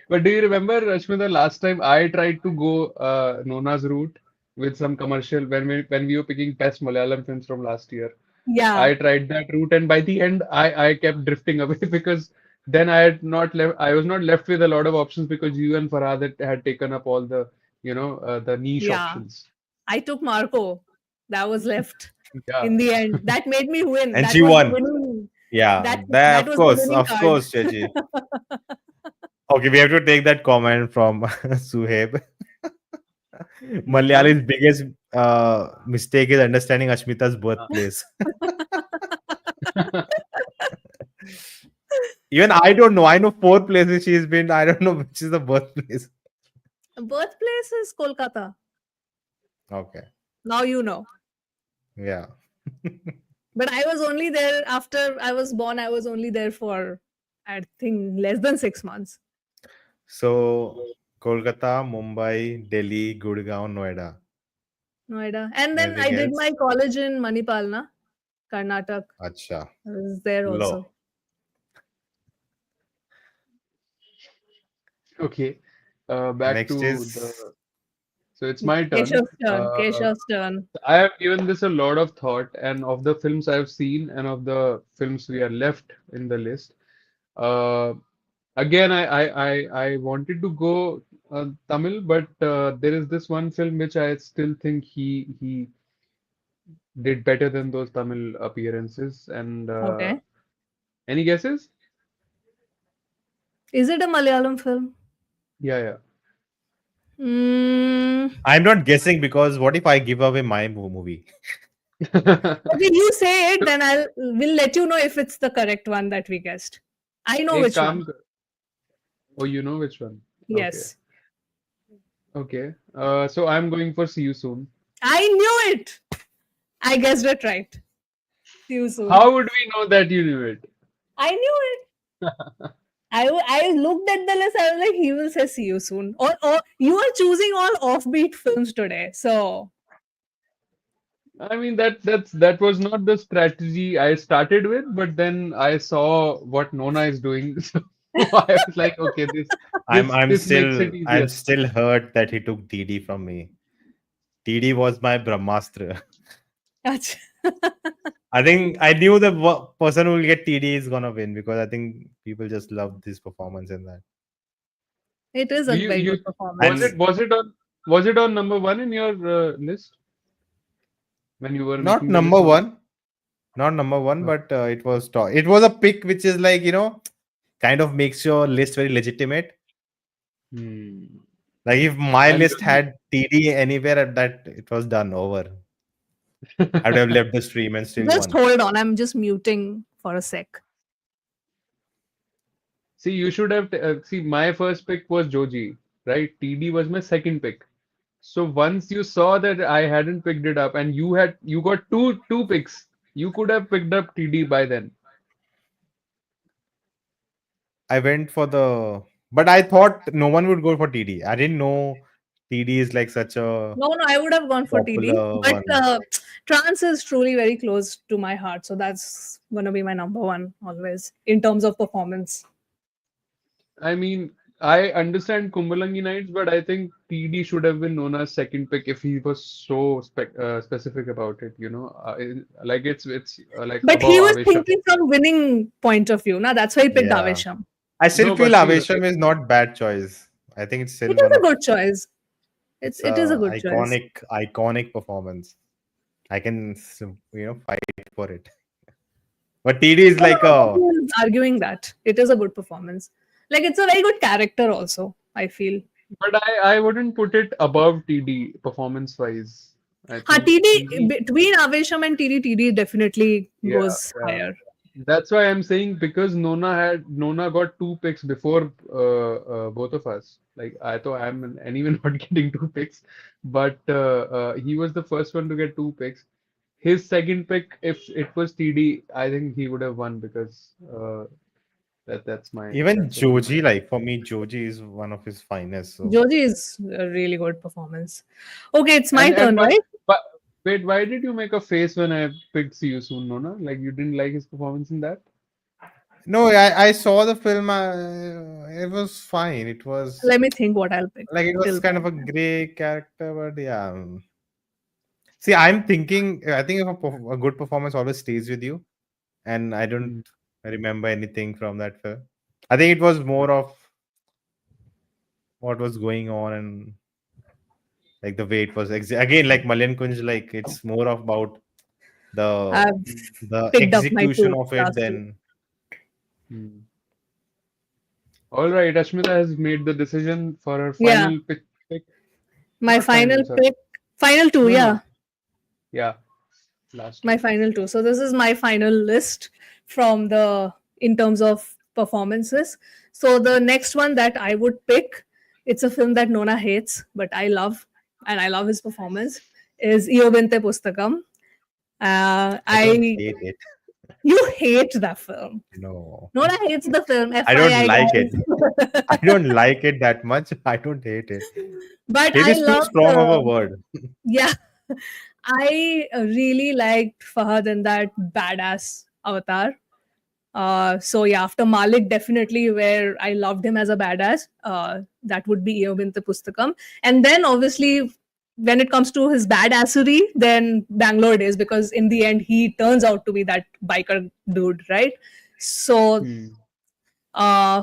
Speaker 1: But do you remember, Rashmita, last time I tried to go Nona's route with some commercial when we were picking best Malayalam films from last year.
Speaker 3: Yeah,
Speaker 1: I tried that route, and by the end, I kept drifting away because then I was not left with a lot of options because you and Farhad had taken up all the niche
Speaker 3: yeah.
Speaker 1: options.
Speaker 3: I took Marco. That was left
Speaker 1: Yeah.
Speaker 3: in the end. That made me win.
Speaker 2: And
Speaker 3: That
Speaker 2: she
Speaker 3: was the
Speaker 2: won.
Speaker 3: winning.
Speaker 2: Yeah.
Speaker 3: That
Speaker 2: That,
Speaker 3: that was the winning
Speaker 2: of
Speaker 3: card.
Speaker 2: course, Chachi. Okay, we have to take that comment from Suhaib.
Speaker 1: Huh?
Speaker 2: Malayali's biggest mistake is understanding Ashmita's
Speaker 1: Uh,
Speaker 2: birthplace. Even I don't know. I know four places she's been. I don't know which is the birthplace.
Speaker 3: Birthplace is Kolkata.
Speaker 2: Okay.
Speaker 3: Now you know.
Speaker 2: Yeah.
Speaker 3: But I was only there after I was born. I was only there for, I think, less than 6 months.
Speaker 2: So Kolkata, Mumbai, Delhi, Gurgaon, Noida.
Speaker 3: Noida. And then I
Speaker 2: Anything
Speaker 3: did my
Speaker 2: else?
Speaker 3: college in Manipal, na? Karnataka.
Speaker 2: Acha.
Speaker 3: I was there also.
Speaker 2: Low.
Speaker 1: okay. Back
Speaker 2: Next
Speaker 1: to
Speaker 2: is
Speaker 1: the. So it's my turn.
Speaker 3: Keshav's turn. Keshav's turn.
Speaker 1: I have given this a lot of thought, and of the films I've seen, and of the films we are left in the list. Uh, Again, I wanted to go Tamil, but there is this one film which I still think he did better than those Tamil appearances. And
Speaker 3: Okay.
Speaker 1: any guesses?
Speaker 3: Is it a Malayalam film?
Speaker 1: Yeah, yeah.
Speaker 3: Mm,
Speaker 2: I'm not guessing because what if I give away my movie?
Speaker 3: okay, you say it, then we'll let you know if it's the correct one that we guessed. I know
Speaker 1: एक
Speaker 3: which
Speaker 1: काम
Speaker 3: one.
Speaker 1: कर. Oh, you know which one? Okay,
Speaker 3: Yes.
Speaker 1: okay. So I'm going for See You Soon.
Speaker 3: I knew it. I guessed it right. See you soon.
Speaker 1: How would we know that you knew it?
Speaker 3: I knew it. I looked at the list. I was like, he will say see you soon. Or you are choosing all offbeat films today. So
Speaker 1: I mean that was not the strategy I started with, but then I saw what Nona is doing, so I was like, okay,
Speaker 2: I'm
Speaker 1: this makes it
Speaker 2: I'm
Speaker 1: easier.
Speaker 2: still hurt that he took TD from me. TD was my Brahmastra.
Speaker 3: Achha.
Speaker 2: I think I knew the person who will get TD is gonna win because I think people just love this performance in that.
Speaker 3: It is
Speaker 1: Do
Speaker 3: a
Speaker 1: you
Speaker 3: very
Speaker 1: you
Speaker 3: good performance.
Speaker 2: And
Speaker 1: was it on number one in your list when you were
Speaker 2: not
Speaker 1: making the
Speaker 2: number
Speaker 1: list, Nona?
Speaker 2: one, not number one,
Speaker 1: No.
Speaker 2: but it was top. It was a pick which is like kind of makes your list very legitimate.
Speaker 1: Hmm.
Speaker 2: Like if my
Speaker 1: And
Speaker 2: list had TD anywhere at that, it was done over. I would have left the stream and still
Speaker 3: Just
Speaker 2: won.
Speaker 3: hold on. I'm just muting for a sec.
Speaker 1: see, you should have see. My first pick was Joji, right? TD was my second pick. So once you saw that I hadn't picked it up, and you got two picks, you could have picked up TD by then.
Speaker 2: I went for but I thought no one would go for TD. I didn't know TD is like such a
Speaker 3: No, I would have gone for TD.
Speaker 2: popular
Speaker 3: But
Speaker 2: one.
Speaker 3: trance is truly very close to my heart. So that's gonna be my number one always in terms of performance.
Speaker 1: I mean, I understand Kumbalangi Nights, but I think TD should have been Nona's second pick if he was so specific about it. Like it's like
Speaker 3: But he
Speaker 1: above
Speaker 3: was
Speaker 1: Aavesham.
Speaker 3: thinking from winning point of view. Now that's why he picked
Speaker 2: Yeah.
Speaker 3: Avesham.
Speaker 2: I still
Speaker 1: No,
Speaker 2: feel
Speaker 1: but see,
Speaker 2: Avesham is not bad choice. I think it's
Speaker 3: It
Speaker 2: still
Speaker 3: is
Speaker 2: one
Speaker 3: a
Speaker 2: of
Speaker 3: good choice.
Speaker 2: it's
Speaker 3: It is a
Speaker 2: a
Speaker 3: good choice.
Speaker 2: iconic performance. I can fight for it. But TD is
Speaker 3: No, no,
Speaker 2: like
Speaker 3: no,
Speaker 2: a
Speaker 3: nobody is arguing that. It is a good performance. Like it's a very good character also, I feel.
Speaker 1: I wouldn't put it above TD performance wise. I
Speaker 3: Ha,
Speaker 1: think
Speaker 3: TD
Speaker 1: TD,
Speaker 3: between Avesham and TD definitely
Speaker 1: yeah,
Speaker 3: goes
Speaker 1: yeah.
Speaker 3: higher.
Speaker 1: That's why I'm saying because Nona got two picks before both of us. Like I thought I'm anyway not getting two picks, but he was the first one to get two picks. His second pick, if it was TD, I think he would have won because
Speaker 2: even
Speaker 1: that's only my.
Speaker 2: Joji, like for me, Joji is one of his finest. So
Speaker 3: Joji is a really good performance. Okay, it's my
Speaker 1: And
Speaker 3: turn, right?
Speaker 1: but wait, why did you make a face when I picked See You Soon, Nona? Like you didn't like his performance in that?
Speaker 2: no, I saw the film. It was fine. It was
Speaker 3: Let me think what I'll pick
Speaker 2: like it was
Speaker 3: till
Speaker 2: kind of
Speaker 3: then.
Speaker 2: a gray character, but yeah. See, I'm thinking. I think if a good performance always stays with you, and I don't
Speaker 1: Mm.
Speaker 2: remember anything from that film. I think it was more of what was going on and like the way it was. Again, like Malayankunju, like it's more about the
Speaker 3: I've
Speaker 2: the
Speaker 3: picked up my
Speaker 2: execution
Speaker 3: two
Speaker 2: of it
Speaker 3: last two.
Speaker 2: than
Speaker 1: Mm. All right, Ashmita has made the decision for her
Speaker 3: Yeah,
Speaker 1: final pick.
Speaker 3: my
Speaker 1: Not
Speaker 3: final
Speaker 1: final, sorry.
Speaker 3: pick. Final two,
Speaker 1: No,
Speaker 3: yeah.
Speaker 1: no. Yeah, last
Speaker 3: My
Speaker 1: two.
Speaker 3: final two. So this is my final list from the in terms of performances. So the next one that I would pick, it's a film that Nona hates, but I love, and I love his performance, is Iyobinte Pusthakam.
Speaker 2: I don't
Speaker 3: I
Speaker 2: hate it.
Speaker 3: You hate that film.
Speaker 2: No,
Speaker 3: Nona hates the film,
Speaker 2: I don't
Speaker 3: FYI
Speaker 2: like it.
Speaker 3: guys.
Speaker 2: I don't like it that much. I don't hate it.
Speaker 3: But
Speaker 2: Hate
Speaker 3: I
Speaker 2: is too
Speaker 3: love
Speaker 2: strong of a word.
Speaker 3: yeah, I really liked Fahad in that badass avatar. So yeah, after Malik, definitely where I loved him as a badass, that would be Iyobinte Pusthakam. And then obviously when it comes to his badassery, then Bangalore days, because in the end he turns out to be that biker dude, right? So
Speaker 1: Hmm.
Speaker 3: uh,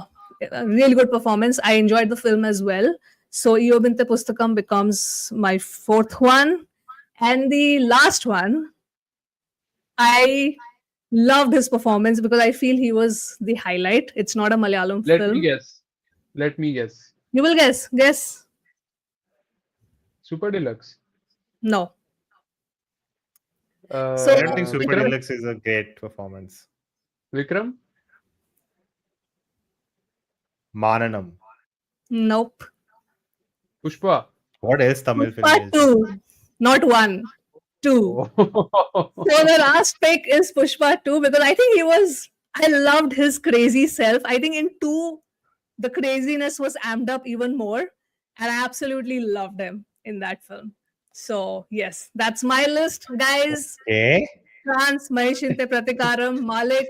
Speaker 3: a really good performance. I enjoyed the film as well. So Iyobinte Pusthakam becomes my fourth one. And the last one, I loved his performance because I feel he was the highlight. It's not a Malayalam
Speaker 1: Let me
Speaker 3: film.
Speaker 1: guess. Let me guess.
Speaker 3: You will guess. Guess.
Speaker 1: Super Deluxe.
Speaker 3: No.
Speaker 2: I don't think
Speaker 3: So
Speaker 2: Super
Speaker 3: it was,
Speaker 1: Vikram.
Speaker 2: Deluxe is a great performance.
Speaker 1: Vikram.
Speaker 2: Mananam.
Speaker 3: nope.
Speaker 1: Pushpa.
Speaker 2: What else Tamil film
Speaker 3: Pushpa
Speaker 2: is this?
Speaker 3: 2. Not 1. 2.
Speaker 1: Oh.
Speaker 3: So the last pick is Pushpa 2 because I think I loved his crazy self. I think in 2, the craziness was amped up even more. And I absolutely loved him in that film. So, yes, that's my list, guys.
Speaker 2: Okay.
Speaker 3: Trance, Maheshinte, Prathikaaram, Malik,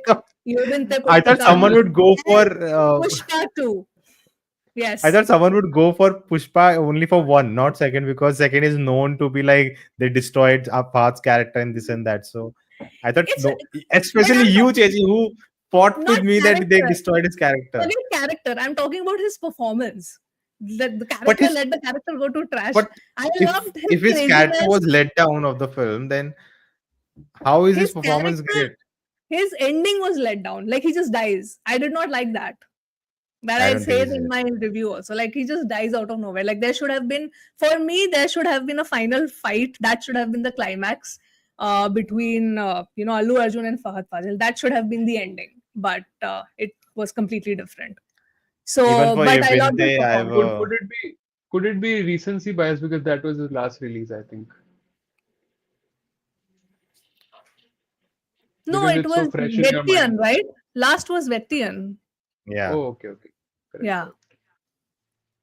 Speaker 3: Iyobinte,
Speaker 2: I thought
Speaker 3: Pusthakam,
Speaker 2: someone would go for.
Speaker 3: and Pushpa 2.
Speaker 2: I
Speaker 3: Yes.
Speaker 2: thought someone would go for Pushpa only for one, not second, because second is known to be like they destroyed Fahadh's character and this and that. So I thought
Speaker 3: It's
Speaker 2: no,
Speaker 3: but
Speaker 2: especially
Speaker 3: I'm
Speaker 2: you,
Speaker 3: talking
Speaker 2: Chechi, who fought
Speaker 3: not
Speaker 2: with me that they
Speaker 3: character.
Speaker 2: destroyed his character.
Speaker 3: Forget character. I'm talking about his performance. The
Speaker 2: But
Speaker 3: character
Speaker 2: his
Speaker 3: let the character go to trash.
Speaker 2: but
Speaker 3: I
Speaker 2: if
Speaker 3: loved his
Speaker 2: if his character
Speaker 3: craziness.
Speaker 2: was let down of the film, then how is his
Speaker 3: His
Speaker 2: performance
Speaker 3: character,
Speaker 2: great?
Speaker 3: his ending was let down. Like he just dies. I did not like that. That
Speaker 2: I
Speaker 3: I
Speaker 2: don't think
Speaker 3: said
Speaker 2: it's
Speaker 3: in
Speaker 2: it.
Speaker 3: my review also. Like he just dies out of nowhere. Like there should have been, for me, there should have been a final fight. That should have been the climax between Allu Arjun and Fahadh Faasil. That should have been the ending. But it was completely different.
Speaker 2: Even
Speaker 3: So,
Speaker 2: for
Speaker 3: but I loved his
Speaker 2: Iyobinte, I've
Speaker 3: performance.
Speaker 1: Could it be recency bias because that was his last release, I think.
Speaker 3: No,
Speaker 1: Because
Speaker 3: it
Speaker 1: it's so
Speaker 3: was
Speaker 1: fresh in your
Speaker 3: Vetian,
Speaker 1: mind.
Speaker 3: right? Last was Vetian.
Speaker 2: yeah.
Speaker 1: Oh, okay. Correct.
Speaker 3: Yeah.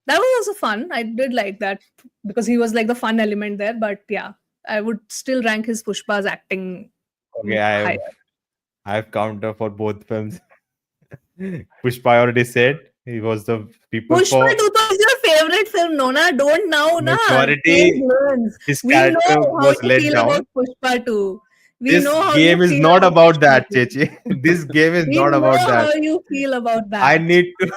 Speaker 3: That was also fun. I did like that because he was like the fun element there. But yeah, I would still rank his Pushpa's acting
Speaker 2: Okay,
Speaker 3: higher.
Speaker 2: I've counter for both films. Pushpa I already said he was the people
Speaker 3: Pushpa
Speaker 2: for
Speaker 3: 2 is your favorite film, Nona. Don't now, na. Change
Speaker 2: majority.
Speaker 3: lanes.
Speaker 2: His
Speaker 3: We know
Speaker 2: character
Speaker 3: how
Speaker 2: was
Speaker 3: you
Speaker 2: let
Speaker 3: feel
Speaker 2: down.
Speaker 3: about Pushpa 2. We
Speaker 2: This
Speaker 3: know how
Speaker 2: game
Speaker 3: you
Speaker 2: is
Speaker 3: feel
Speaker 2: not
Speaker 3: about
Speaker 2: about
Speaker 3: Pushpa
Speaker 2: that,
Speaker 3: 2.
Speaker 2: Chechi. This game is
Speaker 3: We
Speaker 2: not
Speaker 3: know
Speaker 2: about
Speaker 3: how
Speaker 2: that.
Speaker 3: you feel about
Speaker 2: I
Speaker 3: that.
Speaker 2: need to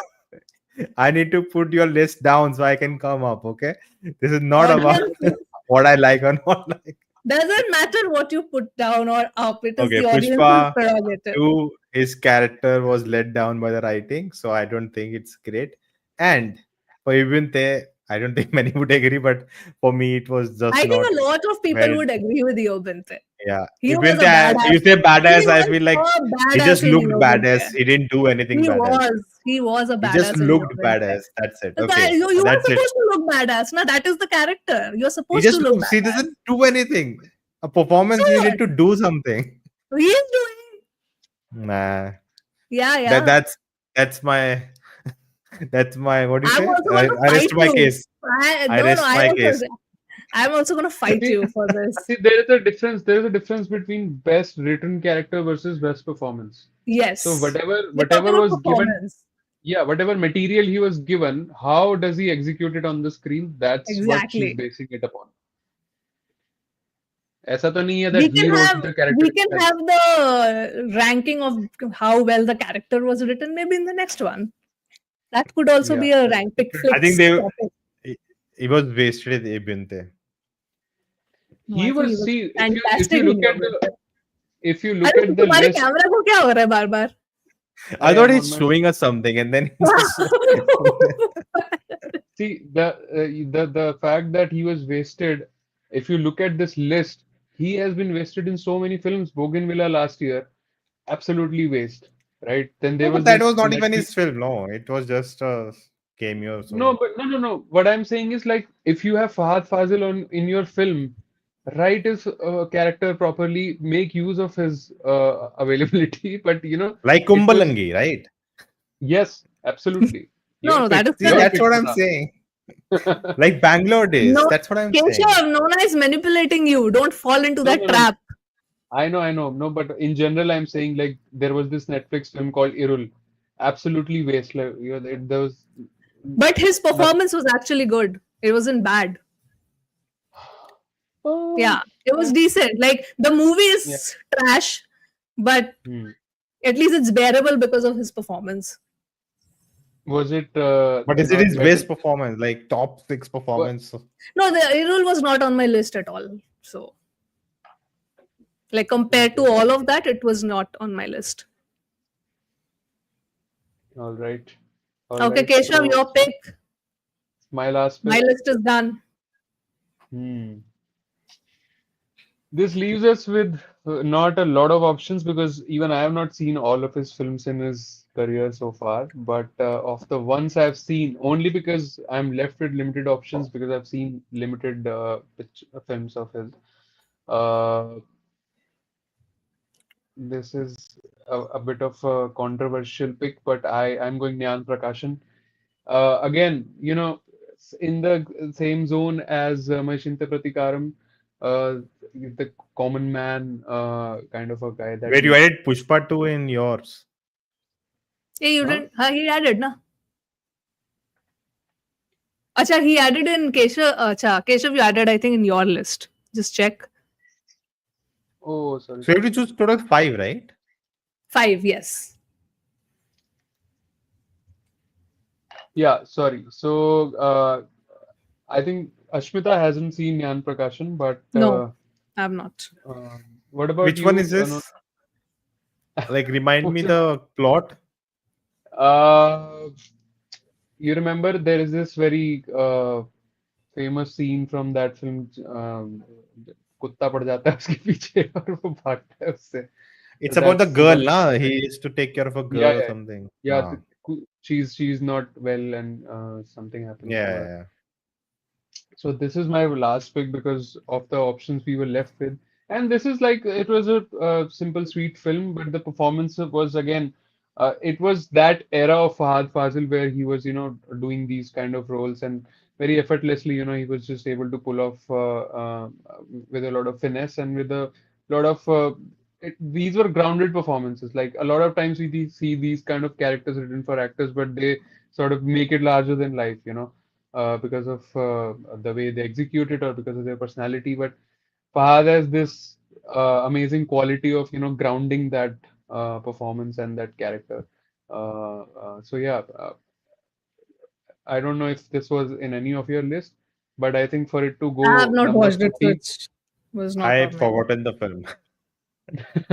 Speaker 2: I need to put your list down so I can come up. Okay, this is not about
Speaker 3: Audience
Speaker 2: what I like or not like.
Speaker 3: doesn't matter what you put down or up. It is
Speaker 2: Okay,
Speaker 3: the audience's
Speaker 2: Pushpa
Speaker 3: prerogative.
Speaker 2: 2, his character was let down by the writing, so I don't think it's great. And for Iyobinte, I don't think many would agree, but for me, it was
Speaker 3: I
Speaker 2: just
Speaker 3: think
Speaker 2: not
Speaker 3: a lot of people
Speaker 2: well.
Speaker 3: would agree with Iyobinte.
Speaker 2: Yeah,
Speaker 3: He was
Speaker 2: Iyobinte,
Speaker 3: a badass.
Speaker 2: you say
Speaker 3: He
Speaker 2: badass, I
Speaker 3: was
Speaker 2: feel like
Speaker 3: a
Speaker 2: he
Speaker 3: badass
Speaker 2: just
Speaker 3: in
Speaker 2: looked badass.
Speaker 3: Iyobinte.
Speaker 2: He didn't do anything
Speaker 3: He
Speaker 2: badass.
Speaker 3: was. He was a
Speaker 2: He just
Speaker 3: badass in
Speaker 2: looked
Speaker 3: Iyobinte.
Speaker 2: badass. That's it.
Speaker 3: But
Speaker 2: Okay,
Speaker 3: you are
Speaker 2: that's it.
Speaker 3: supposed to look badass. Na, that is the character. You're
Speaker 2: He
Speaker 3: supposed to
Speaker 2: just
Speaker 3: look
Speaker 2: looks. He
Speaker 3: badass.
Speaker 2: doesn't do anything. A performance,
Speaker 3: So
Speaker 2: you
Speaker 3: what?
Speaker 2: need to do something.
Speaker 3: He is doing.
Speaker 2: Nah,
Speaker 3: Yeah.
Speaker 2: that's my that's my what do you
Speaker 3: I'm
Speaker 2: say?
Speaker 3: also going to
Speaker 2: I
Speaker 3: fight
Speaker 2: rest my
Speaker 3: you.
Speaker 2: case. I
Speaker 3: No,
Speaker 2: rest my case.
Speaker 3: I'm also going to fight
Speaker 1: See,
Speaker 3: you for this.
Speaker 1: see, there is a difference. There is a difference between best written character versus best performance. So
Speaker 3: Yes. We're talking
Speaker 1: whatever
Speaker 3: about
Speaker 1: was given,
Speaker 3: performance.
Speaker 1: yeah, whatever material he was given, how does he execute it on the screen? That's what she's
Speaker 3: Exactly.
Speaker 1: basing it upon. ऐसा तो नहीं है
Speaker 3: we
Speaker 1: that he
Speaker 3: can
Speaker 1: wrote
Speaker 3: have
Speaker 1: the character
Speaker 3: we can
Speaker 1: itself.
Speaker 3: have the ranking of how well the character was written maybe in the next one. That could also
Speaker 1: Yeah,
Speaker 3: be a
Speaker 1: that
Speaker 3: rank
Speaker 1: we
Speaker 3: pick
Speaker 1: should.
Speaker 2: I think
Speaker 3: flicks
Speaker 2: they
Speaker 3: topic.
Speaker 2: he was wasted in Iyobinte.
Speaker 3: No,
Speaker 1: He
Speaker 3: I think he
Speaker 1: was,
Speaker 3: was
Speaker 1: see, if
Speaker 3: fantastic
Speaker 1: you
Speaker 3: in
Speaker 1: look at
Speaker 3: Iyobinte.
Speaker 1: the
Speaker 3: अरे तुम्हारे
Speaker 1: list,
Speaker 3: camera को क्या हो रहा है बार बार
Speaker 2: I
Speaker 1: अरे
Speaker 2: thought
Speaker 1: I'm on
Speaker 2: he's
Speaker 1: my
Speaker 2: showing us something, and then he just
Speaker 1: see the fact that he was wasted. If you look at this list, he has been wasted in so many films. Bougainvillea last year, absolutely waste, right? Then
Speaker 2: no,
Speaker 1: there
Speaker 2: but
Speaker 1: was
Speaker 2: that was
Speaker 1: this
Speaker 2: not even
Speaker 1: Netflix.
Speaker 2: his film. No, it was just a cameo.
Speaker 1: No,
Speaker 2: So
Speaker 1: but no. What I'm saying is like if you have Fahad Fazil on in your film, write his character properly, make use of his availability. But
Speaker 2: like
Speaker 1: it was
Speaker 2: Kumbalangi, right?
Speaker 1: yes, absolutely.
Speaker 3: no
Speaker 1: You're
Speaker 3: no
Speaker 1: fit.
Speaker 3: that is
Speaker 2: See,
Speaker 1: You're
Speaker 3: correct
Speaker 2: that's
Speaker 1: fit,
Speaker 2: what I'm
Speaker 1: Nona.
Speaker 2: saying. Like Bangalore days.
Speaker 3: no
Speaker 2: That's what I'm saying.
Speaker 3: Keshav, Nona is manipulating you, don't fall into that
Speaker 1: No.
Speaker 3: trap.
Speaker 1: I know. No, but in general, I'm saying like there was this Netflix film called Irul. Absolutely waste. Like, there was
Speaker 3: But his
Speaker 1: nothing.
Speaker 3: performance was actually good. It wasn't bad.
Speaker 1: Oh,
Speaker 3: Yeah, it was
Speaker 1: yeah.
Speaker 3: decent. Like the movie
Speaker 1: Yeah.
Speaker 3: is trash, but
Speaker 1: Hmm.
Speaker 3: at least it's bearable because of his performance.
Speaker 1: Was it
Speaker 2: But is it
Speaker 1: not
Speaker 2: his best
Speaker 1: better?
Speaker 2: performance? Like top 6
Speaker 1: Wa-
Speaker 2: performance?
Speaker 3: No, the Errol was not on my list at all. So, like compared to
Speaker 1: Okay.
Speaker 3: all of that, it was not on my list.
Speaker 1: All right. All
Speaker 3: Okay,
Speaker 1: right.
Speaker 3: Keshav,
Speaker 1: So
Speaker 3: your pick.
Speaker 1: my last
Speaker 3: My
Speaker 1: pick.
Speaker 3: list is done.
Speaker 1: Hmm. This leaves us with not a lot of options because even I have not seen all of his films in his career so far. But of the ones I've seen, only because I'm left with limited options because I've seen limited films of his. Uh, this is a bit of a controversial pick, but I'm going Nyan Prakashan. Again, in the same zone as Maheshinte Prathikaaram, the common man kind of a guy that
Speaker 2: Wait, you
Speaker 1: we.
Speaker 2: added Pushpa 2 in yours.
Speaker 3: Hey, you
Speaker 1: Huh?
Speaker 3: didn't. He added, na? Acha, he added in Keshav. Acha, Keshav, you added, I think, in your list. Just check.
Speaker 1: Oh, sorry,
Speaker 2: So you
Speaker 1: sorry.
Speaker 2: have to choose total 5, right?
Speaker 3: 5, yes.
Speaker 1: Yeah, sorry. So I think Ashmita hasn't seen Nyan Prakashan, but
Speaker 3: No, I'm not.
Speaker 1: what about
Speaker 2: Which one is
Speaker 1: you? No,
Speaker 2: this? Like, remind me
Speaker 1: what's it?
Speaker 2: the plot.
Speaker 1: Uh, you remember there is this very famous scene from that film कुत्ता पड़ जाता है उसके पीछे और वो भागता है उससे.
Speaker 2: It's
Speaker 1: So
Speaker 2: about the
Speaker 1: that's
Speaker 2: girl,
Speaker 1: one.
Speaker 2: na? He used to take care of a
Speaker 1: Yeah,
Speaker 2: girl or
Speaker 1: yeah,
Speaker 2: something.
Speaker 1: yeah. She's not well and something happens to
Speaker 2: Yeah,
Speaker 1: her.
Speaker 2: yeah.
Speaker 1: So this is my last pick because of the options we were left with. And this is like it was a simple, sweet film, but the performance was again, it was that era of Fahadh Faasil where he was, doing these kind of roles and very effortlessly, he was just able to pull off with a lot of finesse and with a lot of. These were grounded performances. Like a lot of times see these kind of characters written for actors, but they sort of make it larger than life. Because of the way they execute it or because of their personality. But Fahad has this amazing quality of grounding that performance and that character. So yeah, I don't know if this was in any of your list, but I think for it to
Speaker 3: I have
Speaker 1: go
Speaker 3: not
Speaker 1: number
Speaker 3: watched it, so
Speaker 1: 14.
Speaker 3: it was
Speaker 2: I
Speaker 3: not
Speaker 2: had
Speaker 3: on my list.
Speaker 2: forgotten the film.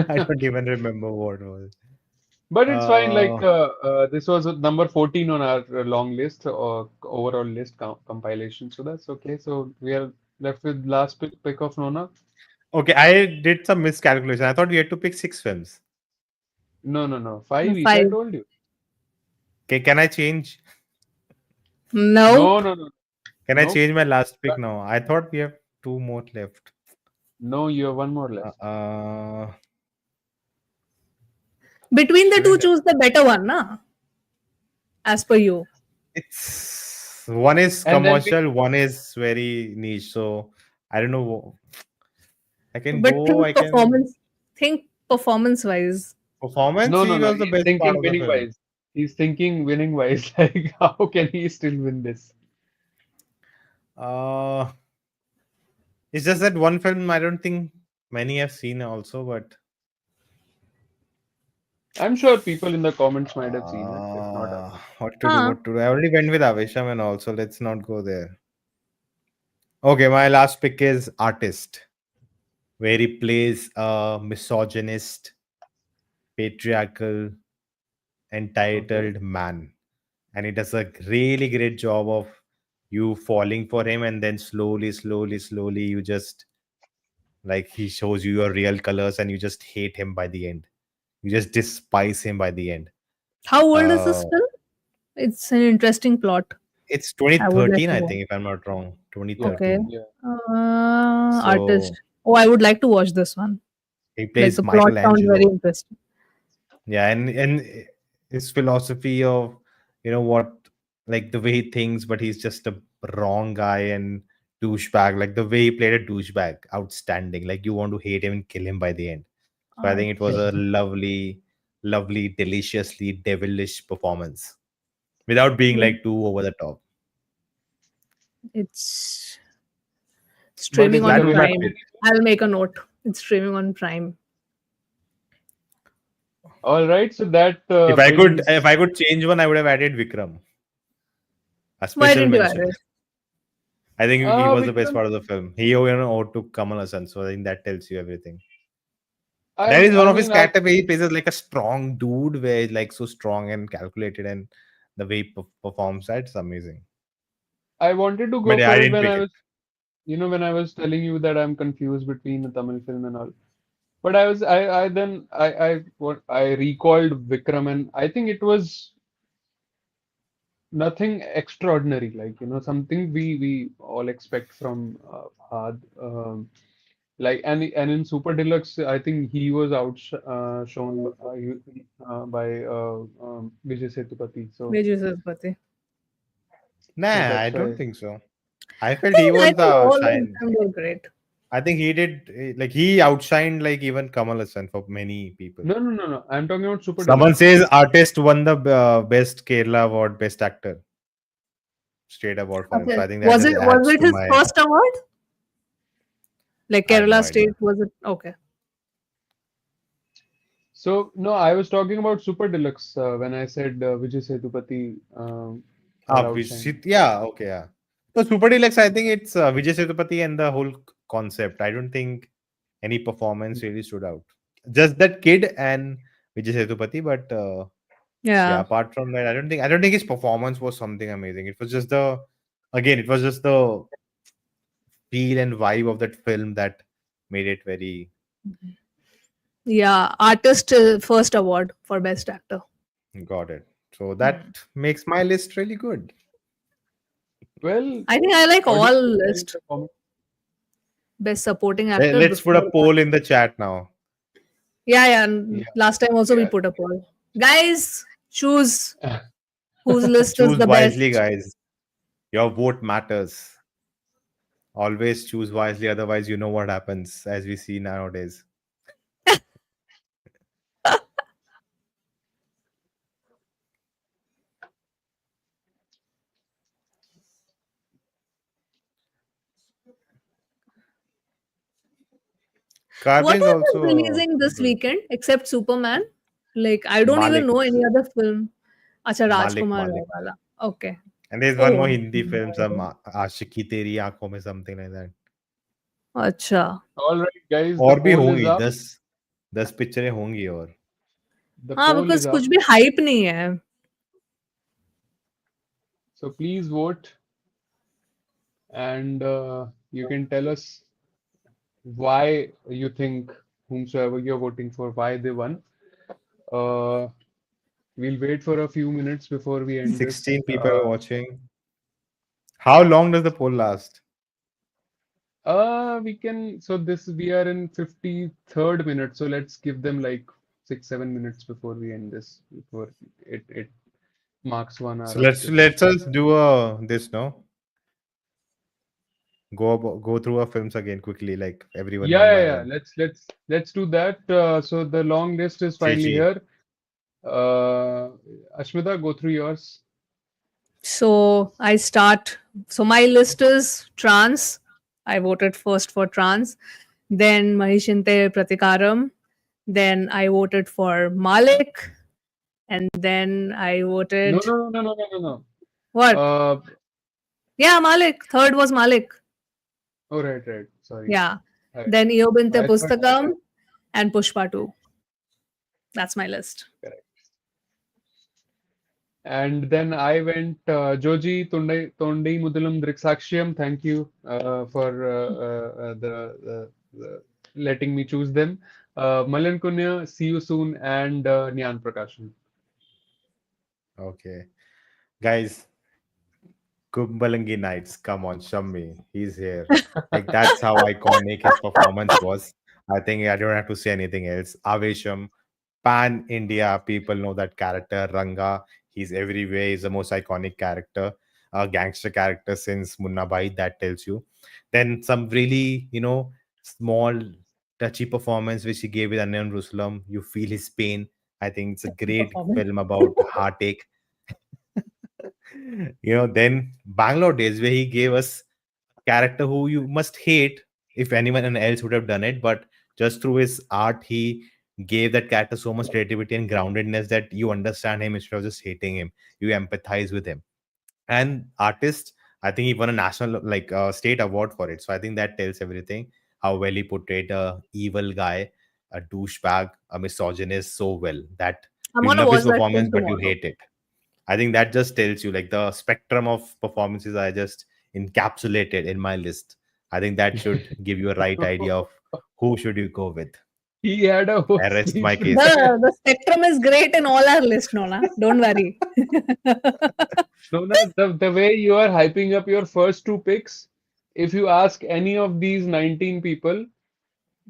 Speaker 2: I don't even remember what it was.
Speaker 1: But it's fine. Like
Speaker 2: Uh,
Speaker 1: this was number 14 on our long list or overall list compilation. So that's okay. So we are left with last pick of Nona.
Speaker 2: okay, I did some miscalculation. I thought we had to pick 6 films.
Speaker 1: No, no, no. Five each, I
Speaker 3: 5.
Speaker 1: told you.
Speaker 2: Okay, can I change?
Speaker 1: No,
Speaker 3: Nope.
Speaker 1: no, no,
Speaker 2: Can I
Speaker 1: nope.
Speaker 2: change my last pick now? I thought we have 2 more left.
Speaker 1: No, you have one more
Speaker 2: Uh,
Speaker 1: left.
Speaker 2: uh,
Speaker 3: Between the two,
Speaker 2: shouldn't
Speaker 3: choose the better one, na? As per you.
Speaker 2: it's one is
Speaker 1: And then pick.
Speaker 2: commercial, one is very niche. So I don't know. I can
Speaker 3: But
Speaker 2: go. I can
Speaker 3: think performance wise.
Speaker 2: performance.
Speaker 1: No, no,
Speaker 2: He
Speaker 1: no.
Speaker 2: was the
Speaker 1: He's
Speaker 2: best part
Speaker 1: thinking
Speaker 2: of the
Speaker 1: winning
Speaker 2: film.
Speaker 1: wise. He's thinking winning wise. Like, how can he still win this?
Speaker 2: Uh, it's just that one film. I don't think many have seen also, but
Speaker 1: I'm sure people in the comments might have seen it, if not others.
Speaker 2: what to do?
Speaker 3: Huh.
Speaker 2: What to do? I already went with Aavesham and also let's not go there. Okay, my last pick is artist, where he plays a misogynist, patriarchal,
Speaker 1: Okay.
Speaker 2: entitled man, and he does a really great job of you falling for him, and then slowly you just like he shows you your real colors, and you just hate him by the end. You just despise him by the end.
Speaker 3: How old is
Speaker 2: Uh,
Speaker 3: this film? It's an interesting plot.
Speaker 2: it's
Speaker 3: I would like
Speaker 2: 2013,
Speaker 3: to
Speaker 2: I
Speaker 3: watch.
Speaker 2: think, if I'm not wrong.
Speaker 1: Yeah,
Speaker 3: Okay.
Speaker 2: 2013.
Speaker 1: yeah.
Speaker 2: So
Speaker 3: Artist. Oh, I would like to watch this one.
Speaker 2: he
Speaker 3: Like
Speaker 2: plays
Speaker 3: the plot sounds very
Speaker 2: Michelangelo.
Speaker 3: interesting.
Speaker 2: Yeah, and his philosophy of what, like the way he thinks, but he's just a wrong guy and douchebag. Like the way he played a douchebag, outstanding. Like you want to hate him and kill him by the end. So I think it was
Speaker 3: Artist.
Speaker 2: a lovely, deliciously devilish performance without being
Speaker 3: Yeah.
Speaker 2: like too over the top.
Speaker 3: It's
Speaker 1: But
Speaker 3: streaming
Speaker 1: is it
Speaker 3: on
Speaker 2: That was my
Speaker 1: available
Speaker 2: pick.
Speaker 3: Prime.
Speaker 1: anywhere?
Speaker 3: I'll make a note. It's streaming on Prime.
Speaker 1: All right, so that
Speaker 2: If
Speaker 1: brings.
Speaker 2: I could change one, I would have added Vikram. A
Speaker 3: Why
Speaker 2: special
Speaker 3: didn't you add
Speaker 2: mention.
Speaker 3: it?
Speaker 2: I think he was the best
Speaker 1: Vikram,
Speaker 2: part of the film. He, owed to Kamal Hassan, so I think that tells you everything. That
Speaker 1: I
Speaker 2: is one
Speaker 1: I
Speaker 2: of his
Speaker 1: mean, I
Speaker 2: character where he plays as like a strong dude, where he's like so strong and calculated, and the way he performs that's amazing.
Speaker 1: I wanted to
Speaker 2: But
Speaker 1: go
Speaker 2: yeah,
Speaker 1: for
Speaker 2: I
Speaker 1: it
Speaker 2: didn't
Speaker 1: when
Speaker 2: pick
Speaker 1: I
Speaker 2: it.
Speaker 1: was, when I was telling you that I'm confused between a Tamil film and all. But I then I recalled Vikram, and I think it was nothing extraordinary, like, something we all expect from Fahad. Like, and in Super Deluxe, I think he was shown by Vijay Sethupathi.
Speaker 3: Vijay Sethupathi.
Speaker 1: So
Speaker 2: Nah, I
Speaker 1: that's
Speaker 2: don't
Speaker 1: why.
Speaker 2: think so. I felt he
Speaker 3: I
Speaker 2: was
Speaker 3: think
Speaker 2: the
Speaker 3: all of
Speaker 2: shine.
Speaker 3: them were great.
Speaker 2: I think he did like he outshined like even Kamal Hassan for many people.
Speaker 1: No, no, no, no. I'm talking about Super
Speaker 2: Someone
Speaker 1: Deluxe.
Speaker 2: says artist won the best Kerala award, best actor, straight award for him. So
Speaker 3: Okay.
Speaker 2: I think that
Speaker 3: Was
Speaker 2: just
Speaker 3: it was
Speaker 2: adds
Speaker 3: it
Speaker 2: to
Speaker 3: his
Speaker 2: my.
Speaker 3: first award? Like
Speaker 2: I have no
Speaker 3: Kerala
Speaker 2: idea.
Speaker 3: State, was it? Okay.
Speaker 1: So no, I was talking about Super Deluxe when I said Vijay Sethupathi had outshined.
Speaker 2: Yeah, okay, yeah. So Super Deluxe, I think it's Vijay Sethupathi and the whole concept. I don't think any performance really stood out. Just that kid and Vijay Sethupathi, but yeah,
Speaker 3: Yeah.
Speaker 2: apart from that, I don't think his performance was something amazing. It was just the again, it was just the feel and vibe of that film that made it very
Speaker 3: Yeah. Artist first award for best actor.
Speaker 2: got it. So
Speaker 3: Hmm.
Speaker 2: that makes my list really good.
Speaker 1: Well,
Speaker 3: I think I like
Speaker 1: audience
Speaker 3: all
Speaker 1: will tell in
Speaker 3: list.
Speaker 1: the comment.
Speaker 3: Best supporting actor
Speaker 2: Let's put a
Speaker 3: before that.
Speaker 2: poll in the chat now.
Speaker 3: Yeah, yeah. And
Speaker 1: Yeah,
Speaker 3: last time also we
Speaker 1: yeah.
Speaker 3: put a poll. Guys, choose whose list is
Speaker 2: Choose
Speaker 3: the
Speaker 2: wisely,
Speaker 3: best.
Speaker 2: guys. Your vote matters. Always choose wisely, otherwise, you know what happens as we see nowadays.
Speaker 3: What
Speaker 2: Carving
Speaker 3: else is
Speaker 2: also
Speaker 3: releasing this
Speaker 2: good.
Speaker 3: weekend except Superman? Like I don't even
Speaker 2: Malik,
Speaker 3: know any other film. Acha Rajkumar
Speaker 2: Malik.
Speaker 3: Rai wala. Okay.
Speaker 2: And there's one more
Speaker 3: Oh.
Speaker 2: Hindi film, some Aashiki Teri Aankhon mein, something like that.
Speaker 3: अच्छा
Speaker 1: All right, guys, the
Speaker 2: और भी
Speaker 1: poll is
Speaker 2: होंगी
Speaker 1: up.
Speaker 2: 10 पिक्चरें होंगी और
Speaker 1: The
Speaker 3: हाँ
Speaker 1: poll
Speaker 3: because
Speaker 1: is
Speaker 3: कुछ
Speaker 1: up.
Speaker 3: भी हाइप नहीं है.
Speaker 1: So please vote, and you can tell us why you think whomsoever you're voting for, why they won. Uh, we'll wait for a few minutes before we end this.
Speaker 2: 16 people are watching. How long does the poll last?
Speaker 1: We can, so this, we are in 53rd minute, so let's give them like 6-7 minutes before we end this, before it marks 1 hour
Speaker 2: So
Speaker 1: of this.
Speaker 2: let's us do this no go through our films again quickly, like everyone
Speaker 1: Yeah,
Speaker 2: one
Speaker 1: yeah,
Speaker 2: by
Speaker 1: yeah.
Speaker 2: one.
Speaker 1: Let's do that. So the long list is finally
Speaker 2: GG.
Speaker 1: here. Ashmita, go through yours.
Speaker 3: So I start. So my list is Trance. I voted first for Trance. Then Maheshinte Prathikaaram. Then I voted for Malik. And then I
Speaker 1: No,
Speaker 3: voted
Speaker 1: no, no, no, no, no, no.
Speaker 3: what?
Speaker 1: Uh,
Speaker 3: Yeah, Malik. Third was Malik.
Speaker 1: oh, right, right. Sorry.
Speaker 3: Yeah.
Speaker 1: I,
Speaker 3: Then Iyobinte
Speaker 1: I thought,
Speaker 3: Pusthakam and Pushpa 2. That's my list.
Speaker 1: correct. And then I went Joji, Thondimuthalum, Driksakshiyum. Thank you for the letting me choose them. Malayankunju, See You Soon, and Njan Prakashan.
Speaker 2: Okay, guys, Kumbalangi Nights, come on, Shammi, he's here. Like that's how iconic his performance was. I think I don't have to say anything else. Avesham, pan India, people know that character. Ranga, he's everywhere. He's the most iconic character, a gangster character since Munna Bhai. That tells you. Then some really, small, touchy performance which he gave with Annayum Rasoolum. You feel his pain. I think it's a great
Speaker 3: Performance.
Speaker 2: film about heartache. Then Bangalore Days, where he gave us a character who you must hate if anyone else would have done it, but just through his art, he gave that character so much creativity and groundedness that you understand him instead of just hating him. You empathize with him. And artist, I think he won a national, like, state award for it. So I think that tells everything, how well he portrayed a evil guy, a douchebag, a misogynist so well that
Speaker 3: I'm
Speaker 2: you
Speaker 3: gonna
Speaker 2: love
Speaker 3: watch
Speaker 2: his
Speaker 3: that film
Speaker 2: performance but you
Speaker 3: tomorrow.
Speaker 2: hate it. I think that just tells you, like, the spectrum of performances I just encapsulated in my list. I think that should give you a right idea of who should you go with.
Speaker 1: He had a whole
Speaker 2: I rest my
Speaker 1: speech
Speaker 2: case.
Speaker 3: The spectrum is great in all our list, Nona. Don't worry.
Speaker 1: No, no, the way you are hyping up your first two picks, if you ask any of these 19 people,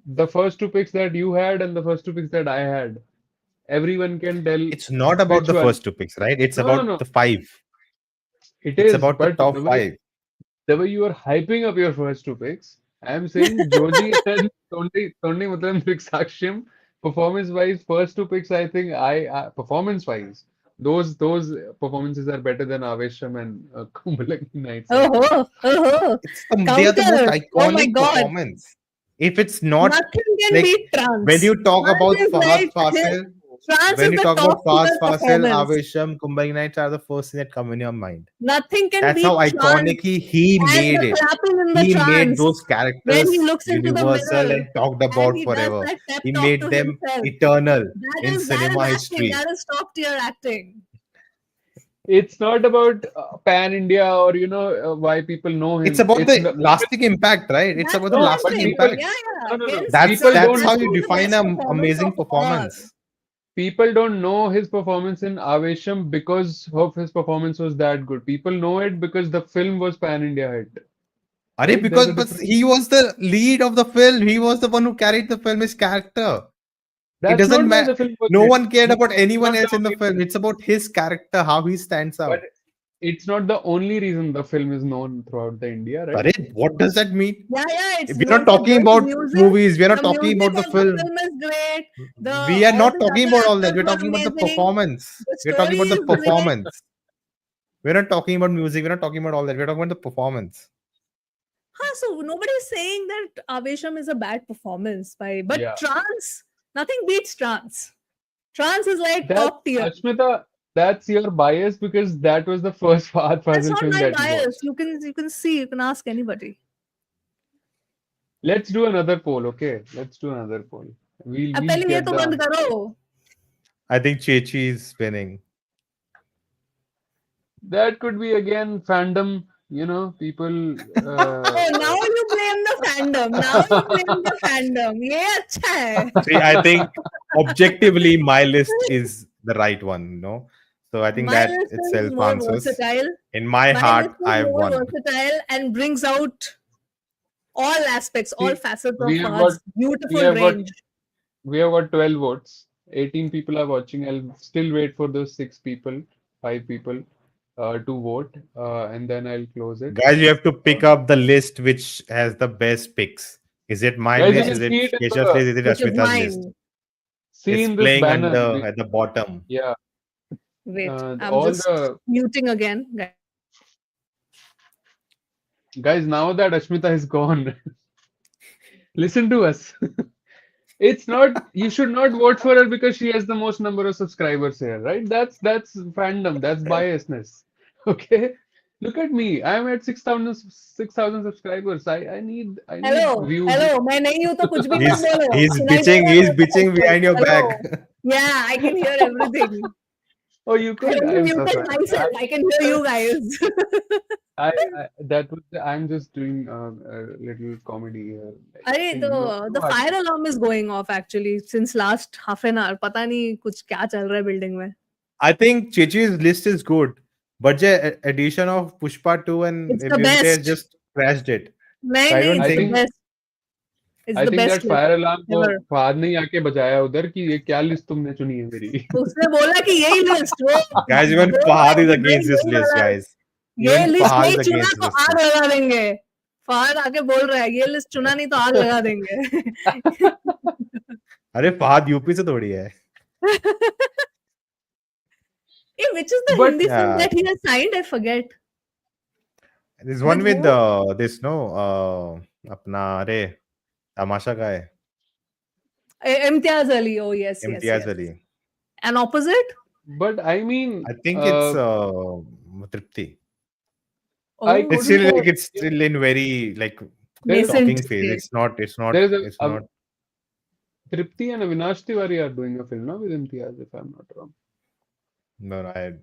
Speaker 1: the first two picks that you had and the first two picks that I had, everyone can tell
Speaker 2: It's not about
Speaker 1: which
Speaker 2: the
Speaker 1: one.
Speaker 2: first two picks, right? It's
Speaker 1: No, no,
Speaker 2: about
Speaker 1: no.
Speaker 2: the five.
Speaker 1: It
Speaker 2: It's
Speaker 1: is,
Speaker 2: about the
Speaker 1: but
Speaker 2: top five.
Speaker 1: the way you are hyping up your first two picks, I am saying Joji and Thondimuthalum Driksakshiyum, performance-wise, first two picks, I think performance-wise, those performances are better than Aavesham and Kumbalangi Nights, I think.
Speaker 3: Oh.
Speaker 2: They are the most
Speaker 3: Counter. Oh my
Speaker 2: iconic
Speaker 3: God.
Speaker 2: performance. If it's not,
Speaker 3: Nothing can
Speaker 2: like,
Speaker 3: beat
Speaker 2: when
Speaker 3: Trance.
Speaker 2: you talk
Speaker 3: Trance
Speaker 2: about
Speaker 3: is
Speaker 2: Fahadh
Speaker 3: like
Speaker 2: Faasil,
Speaker 3: Trance
Speaker 2: when
Speaker 3: is
Speaker 2: you
Speaker 3: the
Speaker 2: talk about
Speaker 3: top
Speaker 2: Fahadh
Speaker 3: tier
Speaker 2: Faasil,
Speaker 3: performance.
Speaker 2: Aavesham, Kumbalangi Nights are the first thing that come in your mind.
Speaker 3: Nothing can
Speaker 2: That's how
Speaker 3: beat Trance
Speaker 2: iconic he
Speaker 3: and
Speaker 2: made
Speaker 3: the
Speaker 2: it.
Speaker 3: clapping in the
Speaker 2: He made
Speaker 3: trance
Speaker 2: those
Speaker 3: when he
Speaker 2: characters
Speaker 3: looks into the
Speaker 2: universal
Speaker 3: mirror
Speaker 2: and talked
Speaker 3: and
Speaker 2: about
Speaker 3: he does
Speaker 2: forever.
Speaker 3: that pep
Speaker 2: He
Speaker 3: talk to
Speaker 2: made them
Speaker 3: himself.
Speaker 2: eternal in
Speaker 3: That is
Speaker 2: cinema
Speaker 3: acting.
Speaker 2: history.
Speaker 3: That is top tier acting.
Speaker 1: It's not about pan India or why people know
Speaker 2: It's
Speaker 1: him.
Speaker 2: about
Speaker 1: It's
Speaker 2: the
Speaker 1: not,
Speaker 2: lasting impact, right? It's
Speaker 3: That's
Speaker 2: about the
Speaker 3: what
Speaker 1: no,
Speaker 3: I'm
Speaker 1: but
Speaker 2: lasting
Speaker 3: saying.
Speaker 1: people
Speaker 2: impact.
Speaker 3: Yeah, yeah.
Speaker 1: no.
Speaker 3: Hence,
Speaker 1: People
Speaker 2: That's
Speaker 1: don't
Speaker 2: how you
Speaker 3: actually the
Speaker 2: define
Speaker 3: best
Speaker 2: an
Speaker 3: performance
Speaker 2: amazing
Speaker 3: of all.
Speaker 2: performance.
Speaker 1: people don't know his performance in Aavesham because of his performance was that good. People know it because the film was pan India hit.
Speaker 2: Are
Speaker 1: Right? There's
Speaker 2: because
Speaker 1: a
Speaker 2: but
Speaker 1: difference.
Speaker 2: he was the lead of the film. He was the one who carried the film, his character. It
Speaker 1: That's
Speaker 2: doesn't
Speaker 1: not why
Speaker 2: matter.
Speaker 1: the film was
Speaker 2: No
Speaker 1: hit.
Speaker 2: one cared
Speaker 1: No,
Speaker 2: about
Speaker 1: it's
Speaker 2: anyone
Speaker 1: not the
Speaker 2: else in the
Speaker 1: only
Speaker 2: film.
Speaker 1: reason.
Speaker 2: It's about his character, how he stands
Speaker 1: But
Speaker 2: out.
Speaker 1: it's not the only reason the film is known throughout the India, right?
Speaker 2: Are what does that mean?
Speaker 3: Yeah, it's
Speaker 2: We're not
Speaker 3: known for
Speaker 2: talking
Speaker 3: good
Speaker 2: about
Speaker 3: music.
Speaker 2: movies. We're not
Speaker 3: The
Speaker 2: talking
Speaker 3: music
Speaker 2: about the
Speaker 3: of the
Speaker 2: film.
Speaker 3: film is great. The
Speaker 2: We are
Speaker 3: all
Speaker 2: not
Speaker 3: the
Speaker 2: talking
Speaker 3: other
Speaker 2: about all that.
Speaker 3: actors
Speaker 2: We're
Speaker 3: were
Speaker 2: talking about the
Speaker 3: amazing.
Speaker 2: performance.
Speaker 3: The
Speaker 2: We're talking
Speaker 3: story
Speaker 2: about the
Speaker 3: is great.
Speaker 2: performance. We're not talking about music. We're not talking about all that. We're talking about the performance.
Speaker 3: So nobody's saying that Avesham is a bad performance but
Speaker 1: Yeah.
Speaker 3: Trance, nothing beats Trance. Trance is like
Speaker 1: That
Speaker 3: top tier.
Speaker 1: Ashmita, that's your bias because that was the first Fahadh
Speaker 3: That's
Speaker 1: Faasil
Speaker 3: not
Speaker 1: film
Speaker 3: my
Speaker 1: that you
Speaker 3: bias.
Speaker 1: watched.
Speaker 3: You can see, you can ask anybody.
Speaker 1: Let's do another poll, okay? Let's do another poll.
Speaker 3: अब
Speaker 1: We'll
Speaker 3: पहले ये
Speaker 1: get
Speaker 3: तो
Speaker 1: the
Speaker 3: बंद
Speaker 1: answer.
Speaker 3: करो.
Speaker 2: I think Chechi is winning.
Speaker 1: That could be again fandom, people.
Speaker 3: Oh, now you blame the fandom. Now you blame the fandom. ये अच्छा है.
Speaker 2: See, I think objectively my list is the right one, no? So I think
Speaker 3: My
Speaker 2: that
Speaker 3: list is
Speaker 2: itself
Speaker 3: more
Speaker 2: answers.
Speaker 3: versatile.
Speaker 2: In my
Speaker 3: My
Speaker 2: heart,
Speaker 3: list is
Speaker 2: I have
Speaker 3: more
Speaker 2: won.
Speaker 3: versatile and brings out all aspects, all
Speaker 1: See,
Speaker 3: facets of
Speaker 1: we have got
Speaker 3: Fahad's
Speaker 1: we
Speaker 3: beautiful
Speaker 1: have got
Speaker 3: range.
Speaker 1: we have got 12 votes. 18 people are watching. I'll still wait for those five people, to vote, and then I'll close it.
Speaker 2: Guys, you have to
Speaker 1: Uh,
Speaker 2: pick up the list which has the best picks. Is it my
Speaker 1: guys, you
Speaker 2: list?
Speaker 3: Yes,
Speaker 2: Is
Speaker 1: can
Speaker 2: it
Speaker 1: see it in
Speaker 2: Keshav's
Speaker 1: the
Speaker 2: list? Is it
Speaker 3: which is
Speaker 2: Ashmita's list?
Speaker 3: mine.
Speaker 1: see
Speaker 2: It's
Speaker 1: in this
Speaker 2: playing
Speaker 1: banner.
Speaker 2: under at the bottom.
Speaker 1: Yeah,
Speaker 3: Wait, I'm
Speaker 1: all
Speaker 3: just
Speaker 1: the
Speaker 3: muting again.
Speaker 1: guys. Now that Ashmita is gone, listen to us. It's not, you should not vote for her because she has the most number of subscribers here, right? That's fandom, that's biasness. Okay? Look at me. I'm at 6,000 subscribers. I need views.
Speaker 3: Hello. मैं नहीं हूँ तो कुछ भी मत
Speaker 2: He's
Speaker 3: बोलो.
Speaker 2: he's
Speaker 3: सुनाई
Speaker 2: bitching.
Speaker 3: देगा
Speaker 2: He's
Speaker 3: मेरे
Speaker 2: bitching
Speaker 3: को.
Speaker 2: behind your
Speaker 3: Hello.
Speaker 2: back.
Speaker 3: Yeah, I can hear everything.
Speaker 1: Oh, you
Speaker 3: I
Speaker 1: could.
Speaker 3: only
Speaker 1: I'm so
Speaker 3: muted
Speaker 1: sorry.
Speaker 3: myself. I can hear you guys.
Speaker 1: I'm just doing a little comedy here. Like,
Speaker 3: अरे
Speaker 1: see,
Speaker 3: the fire alarm is going off actually since last half an hour. पता नहीं कुछ क्या चल रहा है building में.
Speaker 2: I think Chichi's list is good, but the addition of Pushpa 2 and
Speaker 3: It's the
Speaker 2: Iyobinte has
Speaker 3: best.
Speaker 2: just crashed it.
Speaker 3: नहीं
Speaker 2: So I
Speaker 3: नहीं,
Speaker 2: don't
Speaker 1: I
Speaker 3: it's the
Speaker 2: think
Speaker 1: think
Speaker 3: best. It's
Speaker 1: I
Speaker 3: the
Speaker 1: think that
Speaker 3: best list
Speaker 1: fire alarm को
Speaker 3: ever.
Speaker 1: Fahad ने ही आके बजाया उधर कि ये क्या लिस्ट तुमने चुनी है मेरी.
Speaker 3: उसने बोला कि यही लिस्ट वो
Speaker 2: guys, even
Speaker 3: बोल
Speaker 2: Fahad
Speaker 3: रहे
Speaker 2: is
Speaker 3: कि भाई
Speaker 2: against this
Speaker 3: यही
Speaker 2: list,
Speaker 3: वाला
Speaker 2: guys.
Speaker 3: ये
Speaker 2: Even
Speaker 3: लिस्ट
Speaker 2: Fahad
Speaker 3: नहीं
Speaker 2: is
Speaker 3: चुना
Speaker 2: against
Speaker 3: तो
Speaker 2: this
Speaker 3: आग
Speaker 2: list.
Speaker 3: लगा देंगे. फहद आके बोल रहा है ये लिस्ट चुना नहीं तो आग लगा देंगे.
Speaker 2: अरे फहद यूपी से थोड़ी है.
Speaker 3: Hey, which is the
Speaker 1: But
Speaker 3: Hindi film
Speaker 2: Yeah,
Speaker 3: that he has signed? I forget.
Speaker 2: there's one
Speaker 3: With
Speaker 2: with
Speaker 3: who?
Speaker 2: this no अपना अरे तमाशा का है.
Speaker 3: Imtiaz Ali. Oh yes, yes,
Speaker 2: Imtiaz
Speaker 3: yes.
Speaker 2: Ali.
Speaker 3: And opposite?
Speaker 1: But I mean,
Speaker 2: I think it's Tripti.
Speaker 1: I
Speaker 3: Oh,
Speaker 2: It's
Speaker 1: couldn't.
Speaker 2: still like it's still in very like
Speaker 1: There is
Speaker 3: nascent
Speaker 2: talking phase.
Speaker 3: stage.
Speaker 2: It's not. It's not.
Speaker 1: there is
Speaker 2: It's
Speaker 1: a
Speaker 2: not.
Speaker 1: Tripti and Avinash Tiwari are doing a film now with Imtiaz, if I'm not wrong.
Speaker 2: No, no.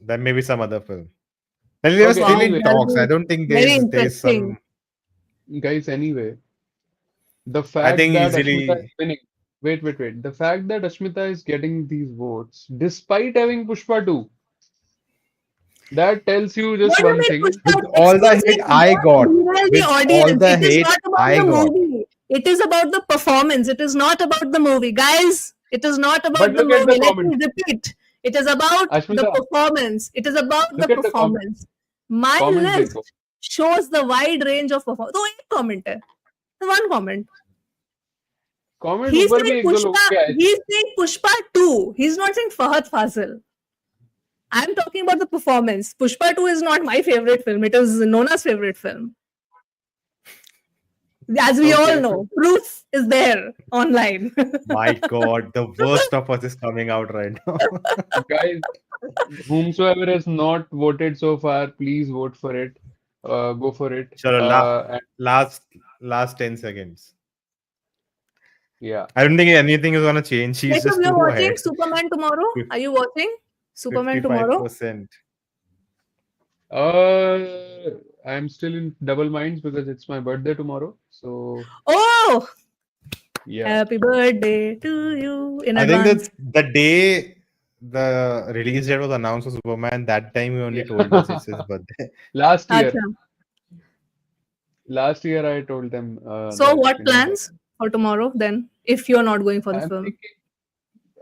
Speaker 2: That may be some other film. Well, they were
Speaker 1: Okay,
Speaker 2: still
Speaker 3: Wow,
Speaker 2: in
Speaker 1: anyway,
Speaker 3: that'll
Speaker 2: talks. I
Speaker 3: be
Speaker 2: don't think
Speaker 3: very
Speaker 2: there's
Speaker 3: interesting.
Speaker 2: some.
Speaker 1: guys, anyway, the
Speaker 2: I
Speaker 1: fact
Speaker 2: think
Speaker 1: that Ashmita is
Speaker 2: easily.
Speaker 1: winning. Wait. The fact that Ashmita is getting these votes despite having Pushpa 2, that tells you just
Speaker 3: What do you
Speaker 1: one
Speaker 3: mean
Speaker 1: thing.
Speaker 3: pushed
Speaker 2: With
Speaker 3: out?
Speaker 2: all the
Speaker 3: Excuse me,
Speaker 2: hate I
Speaker 3: don't
Speaker 2: got,
Speaker 3: derail the
Speaker 2: with all
Speaker 3: audience.
Speaker 2: the
Speaker 3: It is
Speaker 2: hate
Speaker 3: not about
Speaker 2: I
Speaker 3: the
Speaker 2: got,
Speaker 3: movie. It is about the performance. It is not about the movie. Guys, it is not
Speaker 1: But
Speaker 3: about the
Speaker 1: look at the
Speaker 3: movie. Let
Speaker 1: comment.
Speaker 3: me repeat. It is about the
Speaker 1: Ashmita,
Speaker 3: performance. It is about the
Speaker 1: look at the comment.
Speaker 3: performance. My
Speaker 1: Comments देखो.
Speaker 3: list shows the wide range of performance. तो एक comment है. One comment.
Speaker 1: Comment
Speaker 3: He's
Speaker 1: ऊपर भी
Speaker 3: saying
Speaker 1: एक दो लोगों के आए थे.
Speaker 3: He's saying Pushpa 2. He's not saying Fahadh Faasil. I'm talking about the performance. Pushpa 2 is not my favorite film. It is Nona's favorite film. As we all
Speaker 1: Okay.
Speaker 3: know, proof is there online.
Speaker 2: my God, the worst of us is coming out right now.
Speaker 1: Guys, whomsoever has not voted so far, please vote for it. Go for it.
Speaker 2: Chalo,
Speaker 1: And
Speaker 2: last 10 seconds.
Speaker 1: yeah.
Speaker 2: I don't think anything is gonna change. She's
Speaker 3: Keshav,
Speaker 2: just
Speaker 3: you're
Speaker 2: too
Speaker 3: watching
Speaker 2: ahead.
Speaker 3: Superman tomorrow? Are you watching Superman tomorrow?
Speaker 2: 55%.
Speaker 1: I'm still in double minds because it's my birthday tomorrow. So
Speaker 3: Oh,
Speaker 1: yeah.
Speaker 3: happy birthday to you in
Speaker 2: I think
Speaker 3: advance.
Speaker 2: that the day the release date was announced for Superman, that time he only told us it's his birthday.
Speaker 1: Last year.
Speaker 3: Acha.
Speaker 1: Last year I told them
Speaker 3: So,
Speaker 1: that
Speaker 3: what plans for tomorrow then? If you're not going for the
Speaker 1: I'm
Speaker 3: film,
Speaker 1: thinking.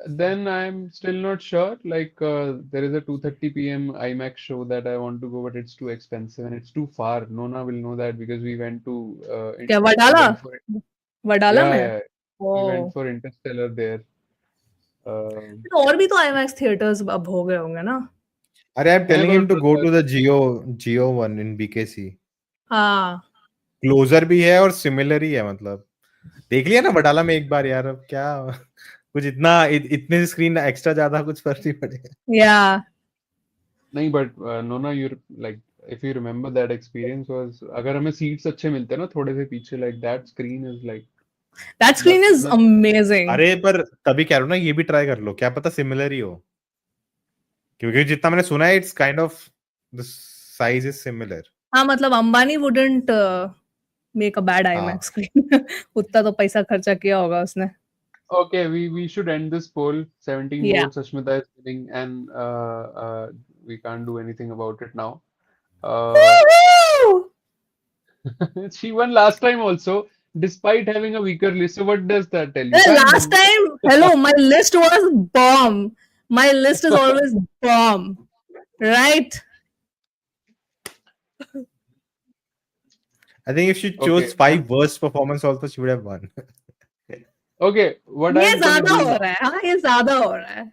Speaker 1: Then I'm still not sure. Like there is a 2:30 p.m. IMAX show that I want to go, but it's too expensive and it's too far. Nona will know that because we went to
Speaker 3: क्या
Speaker 1: we
Speaker 3: Wadala
Speaker 1: went for it.
Speaker 3: Wadala में
Speaker 1: Yeah, we went
Speaker 3: O
Speaker 1: for Interstellar there.
Speaker 3: तो और भी तो IMAX theatres अब हो गए होंगे ना
Speaker 2: Are I'm telling him to
Speaker 1: but
Speaker 2: go to the Geo one in BKC.
Speaker 3: हाँ
Speaker 2: क्लोजर भी है और सिमिलर ही है मतलब देख लिया ना बटाला में एक बार यार अब क्या कुछ इतने स्क्रीन एक्स्ट्रा ज्यादा कुछ फर्क नहीं पड़ेगा
Speaker 3: yeah
Speaker 1: नहीं but Nona you like if you remember that experience was अगर हमें seats अच्छे मिलते ना थोड़े से पीछे like that screen is like
Speaker 3: that screen is amazing
Speaker 2: अरे पर तभी कह रहा हूं ना ये भी ट्राई कर लो क्या पता सिमिलर ही हो क्योंकि जितना मैंने सुना है it's kind of the size is similar
Speaker 3: हाँ मतलब Ambani wouldn't make a bad IMAX screen उतना तो पैसा खर्चा किया होगा उसने
Speaker 1: okay we should end this poll 17
Speaker 3: Yeah.
Speaker 1: votes Ashmita is winning and we can't do anything about it now
Speaker 3: Woohoo!
Speaker 1: she won last time also despite having a weaker list so what does that tell you
Speaker 3: The last time hello my list was bomb my list is always bomb right
Speaker 2: I think if she chose 5 worst performance also she would have won
Speaker 1: okay what
Speaker 3: ये
Speaker 1: I'm gonna
Speaker 3: ज्यादा
Speaker 1: do
Speaker 3: हो रहा है हाँ ये ज्यादा हो रहा है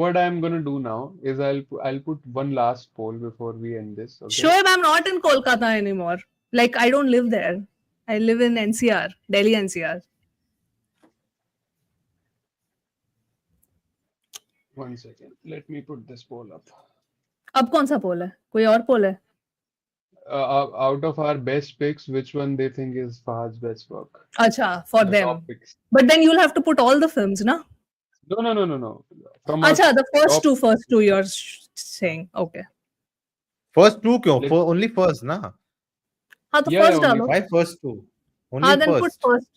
Speaker 1: what I'm gonna do now is I'll put one last poll before we end this okay
Speaker 3: Shoaib, I'm not in Kolkata anymore. Like, I don't live there. I live in NCR, Delhi NCR.
Speaker 1: one second let me put this poll up
Speaker 3: अब कौन सा पोल है कोई और पोल है
Speaker 1: out of our best picks which one they think is Fahad's best work
Speaker 3: अच्छा for
Speaker 1: the
Speaker 3: them
Speaker 1: top picks
Speaker 3: but then you'll have to put all the films na
Speaker 1: no from our
Speaker 3: अच्छा the
Speaker 1: top-
Speaker 3: first two you're saying okay
Speaker 2: first two क्यों only first ना
Speaker 3: हाँ तो
Speaker 1: Yeah,
Speaker 3: first
Speaker 1: only
Speaker 3: डालो
Speaker 2: why first two only
Speaker 3: हाँ then
Speaker 2: first
Speaker 3: put first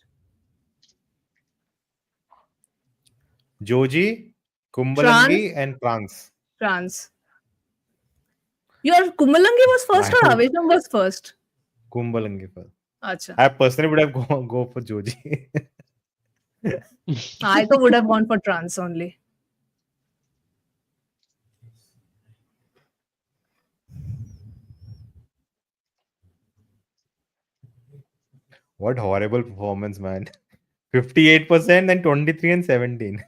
Speaker 2: Joji Kumbalangi and
Speaker 3: Trance your Kumbalangi was first or Aavesham was first
Speaker 2: Kumbalangi first
Speaker 3: अच्छा
Speaker 2: I personally would have go for Joji
Speaker 3: I तो would have gone for Trance only
Speaker 2: What horrible performance, man. 58% and 23 and 17.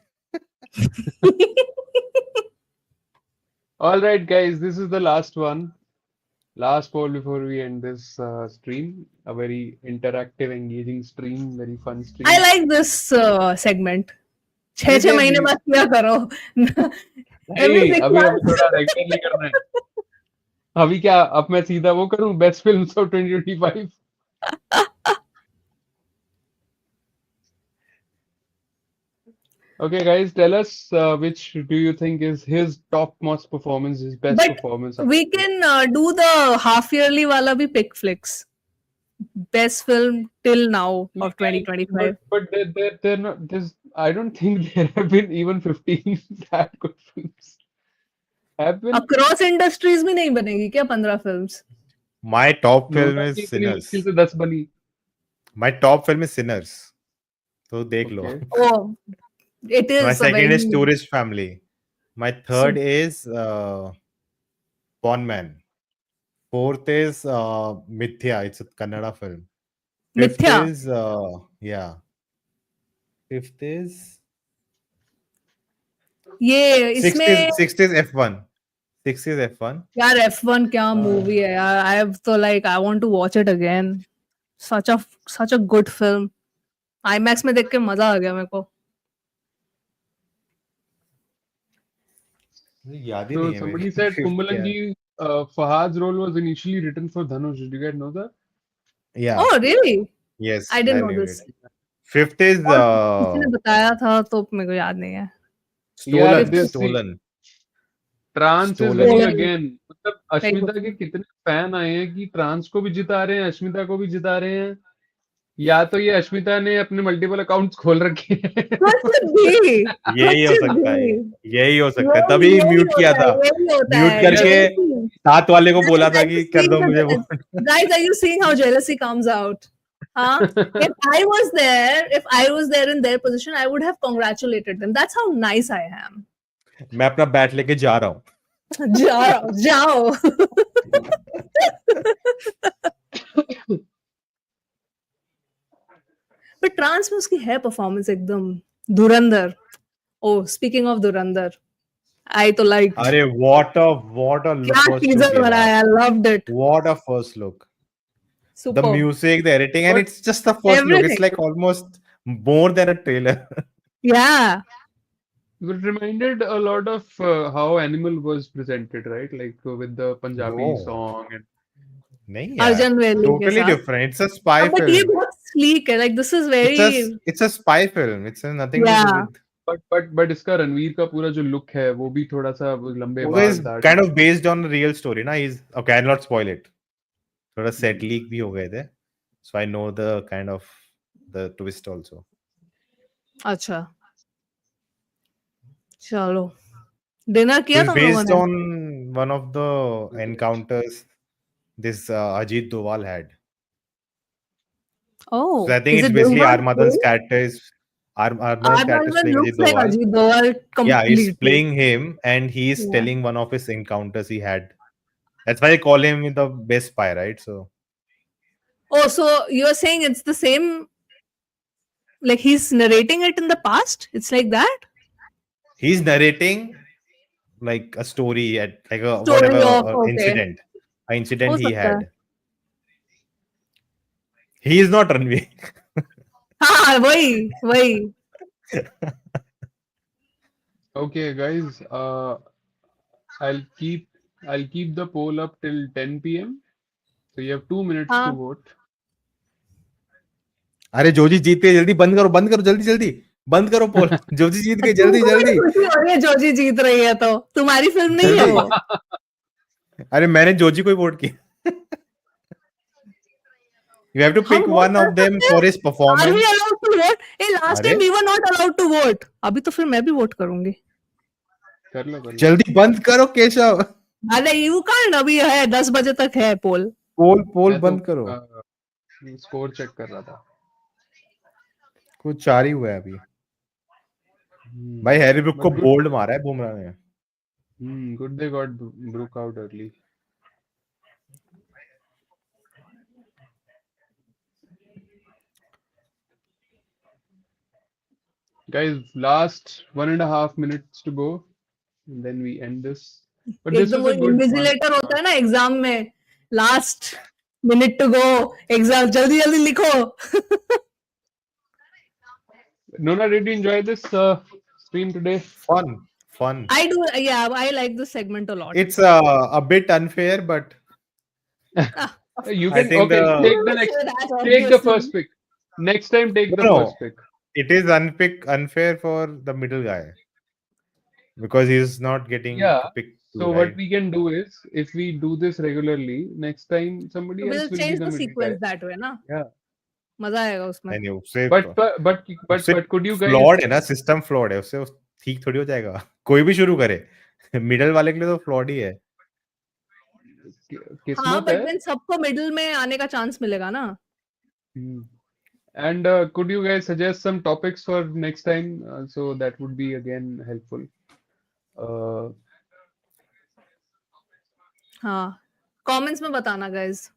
Speaker 1: all right guys this is the last one last poll before we end this stream. A very interactive, engaging stream, very fun
Speaker 3: I
Speaker 1: stream.
Speaker 3: like this segment.
Speaker 1: अरे
Speaker 3: 6 महीने बाद क्या करो? Every
Speaker 1: नहीं
Speaker 3: 6
Speaker 1: अभी अभी
Speaker 3: months.
Speaker 1: थोड़ा regularly करना है. अभी क्या अब मैं सीधा वो करूं best films of 2025. Okay, guys, tell us which do you think is his topmost performance, his best
Speaker 3: But
Speaker 1: performance?
Speaker 3: we can do the half yearly wala bhi PickFlix. Best film till now of 2025.
Speaker 1: But they're not. There's I don't think there have been even 15 that good films. Have been?
Speaker 3: Across industries में नहीं बनेगी क्या 15 films?
Speaker 2: My top film
Speaker 1: Nona
Speaker 2: is
Speaker 1: की इतनी
Speaker 2: Sinners.
Speaker 1: मुश्किल से 10 बनी.
Speaker 2: My top film is Sinners. तो देख लो.
Speaker 1: Okay.
Speaker 3: Oh, it
Speaker 2: My
Speaker 3: is a
Speaker 2: second is
Speaker 3: very
Speaker 2: Tourist Family. My third is Pawn Man. Fourth is Mithya. It's a Kannada film. Fifth
Speaker 3: Mithya.
Speaker 2: is yeah. Fifth is
Speaker 3: ये इसमें
Speaker 2: sixth is F1. Sixth is F1.
Speaker 3: यार F1 क्या movie है यार. I have to like I want to watch it again. Such a good film. IMAX में देख के मजा आ गया मेरे को.
Speaker 2: याद ही
Speaker 1: So
Speaker 2: नहीं है
Speaker 1: somebody
Speaker 2: मेरी.
Speaker 1: said
Speaker 2: Fifth क्या है?
Speaker 1: Kumbalangi, Fahad's role was initially written for Dhanush. Did you guys know that?
Speaker 2: Yeah.
Speaker 3: Oh really?
Speaker 2: Yes.
Speaker 3: I didn't know
Speaker 2: knew
Speaker 3: this.
Speaker 2: it. Fifth is
Speaker 3: और किसी ने बताया था तो मेरे को याद नहीं है.
Speaker 1: Yeah,
Speaker 2: Stolen.
Speaker 1: this
Speaker 2: Stolen.
Speaker 1: Trans is
Speaker 2: Stolen.
Speaker 1: Winning
Speaker 3: Stolen.
Speaker 1: Again. मतलब
Speaker 3: Very
Speaker 1: अश्मिता
Speaker 3: good.
Speaker 1: के कितने फैन आए हैं कि ट्रांस को भी जिता रहे हैं, अश्मिता को भी जिता रहे हैं. या तो ये अश्मिता ने अपने मल्टीपल अकाउंट्स खोल रखे हैं.
Speaker 3: Could be.
Speaker 2: यही हो
Speaker 3: Could
Speaker 2: सकता है.
Speaker 3: be.
Speaker 2: यही हो सकता है. तभी
Speaker 3: यही
Speaker 2: म्यूट किया
Speaker 3: होता
Speaker 2: था.
Speaker 3: है, यही होता
Speaker 2: म्यूट
Speaker 3: है.
Speaker 2: करके
Speaker 3: Jealousy.
Speaker 2: साथ वाले को बोला था
Speaker 3: Guys,
Speaker 2: कि कर दो मुझे वो.
Speaker 3: guys, are you seeing how jealousy comes out? Huh? If I was there in their position, I would have congratulated them. That's how nice I am.
Speaker 2: मैं अपना बैट लेके जा रहा हूँ.
Speaker 3: जाओ. But ट्रांस में उसकी है परफॉर्मेंस एकदम धुरंधर. Oh, speaking of Dhurandhar, I तो liked.
Speaker 2: अरे what a
Speaker 3: क्या
Speaker 2: first
Speaker 3: teaser
Speaker 2: look
Speaker 3: बना
Speaker 2: है.
Speaker 3: है. I loved it.
Speaker 2: What a first look.
Speaker 3: Super.
Speaker 2: The music, the editing, and
Speaker 1: But
Speaker 2: it's just the first look. It's
Speaker 3: Everything.
Speaker 2: like almost more than a trailer.
Speaker 3: Yeah.
Speaker 1: it reminded a lot of how Animal was presented, right? Like with the Punjabi
Speaker 2: No.
Speaker 1: song and
Speaker 2: नहीं यार.
Speaker 3: अर्जुन वेली के
Speaker 2: Totally
Speaker 3: साथ.
Speaker 2: different. It's a spy
Speaker 3: But ये
Speaker 2: film.
Speaker 3: बहुत sleek है. Like this is very.
Speaker 2: It's a spy film. It's nothing to do
Speaker 3: Yeah.
Speaker 2: with.
Speaker 1: but इसका रणवीर का पूरा जो लुक है वो भी थोड़ा सा वो लंबे
Speaker 2: वो
Speaker 1: बाल
Speaker 2: is
Speaker 1: दाढ़ी.
Speaker 2: kind of based on a real story ना. He's okay. I'll not spoil it. थोड़ा set leak भी हो गए थे. So I know the kind of the twist also.
Speaker 3: अच्छा. चलो. डिनर किया
Speaker 2: It's
Speaker 3: तुम लोगों
Speaker 2: based
Speaker 3: ने?
Speaker 2: on one of the encounters this Ajit Doval had.
Speaker 3: Oh.
Speaker 2: So I think
Speaker 3: Is
Speaker 2: it's
Speaker 3: it
Speaker 2: basically
Speaker 3: Doval?
Speaker 2: Armadan's character is Armadan's character is
Speaker 3: Armadan
Speaker 2: playing Ajit
Speaker 3: looks like
Speaker 2: Doval.
Speaker 3: Ajit Doval
Speaker 2: Yeah, he's
Speaker 3: completely.
Speaker 2: playing him and he's
Speaker 3: Yeah.
Speaker 2: telling one of his encounters he had. That's why they call him the best spy, right? So
Speaker 3: Oh, so you're saying it's the same, like he's narrating it in the past? It's like that?
Speaker 2: he's narrating like a story at like a
Speaker 3: Story
Speaker 2: whatever
Speaker 3: of, okay.
Speaker 2: incident. An
Speaker 3: हो
Speaker 2: incident he
Speaker 3: सकता है.
Speaker 2: had. He is not Ranveer.
Speaker 3: हाँ वही.
Speaker 1: Okay, guys. I'll keep the poll up till 10 p.m. So you have 2 minutes to
Speaker 3: हाँ.
Speaker 1: vote.
Speaker 2: अरे जोजी जीत गए. जल्दी बंद करो जल्दी बंद करो पोल. जोजी जीत गए. जल्दी
Speaker 3: खुशी हो रही है जोजी जीत रही है तो. तुम्हारी फिल्म नहीं है वो.
Speaker 2: अरे मैंने जोजी को ही वोट किया. You have to pick
Speaker 3: हम
Speaker 2: one
Speaker 3: vote
Speaker 2: of them
Speaker 3: कर सकते
Speaker 2: for
Speaker 3: हैं?
Speaker 2: his
Speaker 3: Are
Speaker 2: performance.
Speaker 3: we allowed to vote? Hey, last
Speaker 2: अरे
Speaker 3: time we were not allowed to vote. अभी तो फिर मैं भी वोट करूंगी.
Speaker 1: कर लो.
Speaker 2: जल्दी बंद करो केशव.
Speaker 3: अरे यू कांट. अभी है 10 बजे तक है पोल.
Speaker 2: पोल
Speaker 1: मैं
Speaker 2: बंद
Speaker 1: तो
Speaker 2: करो.
Speaker 1: स्कोर चेक कर रहा था.
Speaker 2: कुछ 4 ही हुआ है अभी. भाई हैरी ब्रुक को
Speaker 1: But
Speaker 2: बोल्ड मारा है बुमराह ने.
Speaker 1: good they got Brook out early. Guys, last 1.5 minutes to go, and then we end this. But this
Speaker 3: एकदम
Speaker 1: was
Speaker 3: वो
Speaker 1: a good one.
Speaker 3: इन्विजिलेटर होता है ना एग्जाम में Last minute to go. Exam. Jaldi jaldi likho.
Speaker 1: Nona, did you enjoy this stream today?
Speaker 2: Fun.
Speaker 3: I do. Yeah, I like this segment a lot.
Speaker 2: It's a bit unfair, but
Speaker 3: Ah,
Speaker 1: You
Speaker 2: I
Speaker 1: can
Speaker 2: think
Speaker 1: okay.
Speaker 2: the
Speaker 1: Take the
Speaker 3: you
Speaker 1: next.
Speaker 3: say that,
Speaker 1: Take the
Speaker 3: obviously.
Speaker 1: first pick. Next time, take the
Speaker 2: no,
Speaker 1: first pick.
Speaker 2: it is unfair for the middle guy because he's not getting
Speaker 1: Yeah.
Speaker 2: to pick two,
Speaker 1: So what
Speaker 2: right?
Speaker 1: we can do is, if we do this regularly, next time somebody
Speaker 3: We'll
Speaker 1: else will be
Speaker 3: change
Speaker 1: the
Speaker 3: the
Speaker 1: middle guy.
Speaker 3: sequence that way, na?
Speaker 1: Yeah.
Speaker 3: मजा आएगा उसमें.
Speaker 2: नहीं उससे
Speaker 1: But could you guys?
Speaker 2: Flawed है ना, system flawed है, उससे ठीक थोड़ी हो जाएगा. कोई भी शुरू करे, मिडिल वाले के लिए तो फ्लॉड ही है.
Speaker 3: हाँ,
Speaker 1: किस्मत
Speaker 3: but
Speaker 1: है.
Speaker 3: then सबको middle में आने का chance मिलेगा ना.
Speaker 1: And could you guys suggest some topics for next time? So that would be again helpful.
Speaker 3: हाँ, comments में बताना guys.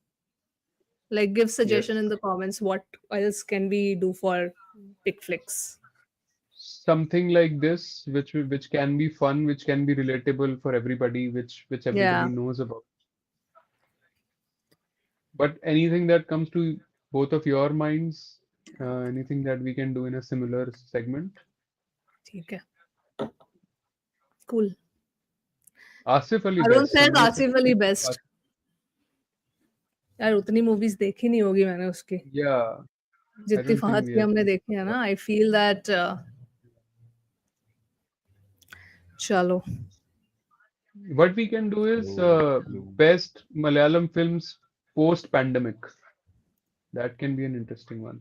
Speaker 3: Like give suggestion in the comments. What else can we do for PickFlix?
Speaker 1: Something like this, which can be fun, which can be relatable for everybody, which everybody
Speaker 3: Yeah.
Speaker 1: knows about. But anything that comes to both of your minds, anything that we can do in a similar segment.
Speaker 3: ठीक है. Cool.
Speaker 1: Asif Ali
Speaker 3: Arun
Speaker 1: best.
Speaker 3: says
Speaker 1: हमने
Speaker 3: Asif Ali best. यार उतनी movies देखी नहीं होगी मैंने उसकी.
Speaker 1: Yeah.
Speaker 3: जितनी फहद की हमने देखी है ना. I feel that. चलो.
Speaker 1: What we can do is best Malayalam films post pandemic. That can be an interesting one.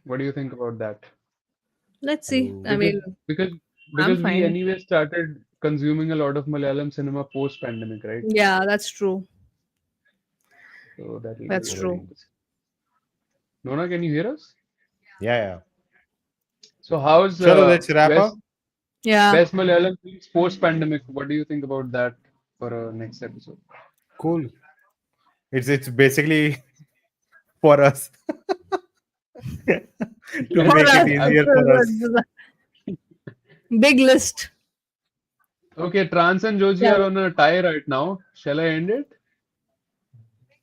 Speaker 1: What do you think about that?
Speaker 3: Let's see. I mean,
Speaker 1: because
Speaker 3: I'm
Speaker 1: we
Speaker 3: fine.
Speaker 1: anyway started consuming a lot of Malayalam cinema post pandemic, right?
Speaker 3: Yeah, that's true.
Speaker 1: So
Speaker 3: That's true.
Speaker 1: Nona, can you hear us?
Speaker 2: Yeah.
Speaker 1: So how's
Speaker 2: Chalo, let's wrap up.
Speaker 3: Yeah.
Speaker 1: Best Malayalam films post pandemic? What do you think about that for our next episode?
Speaker 2: Cool. It's basically for us to make it easier for us.
Speaker 3: Big list.
Speaker 1: Okay, Trance and Joji are on a tie right now. Shall I end it?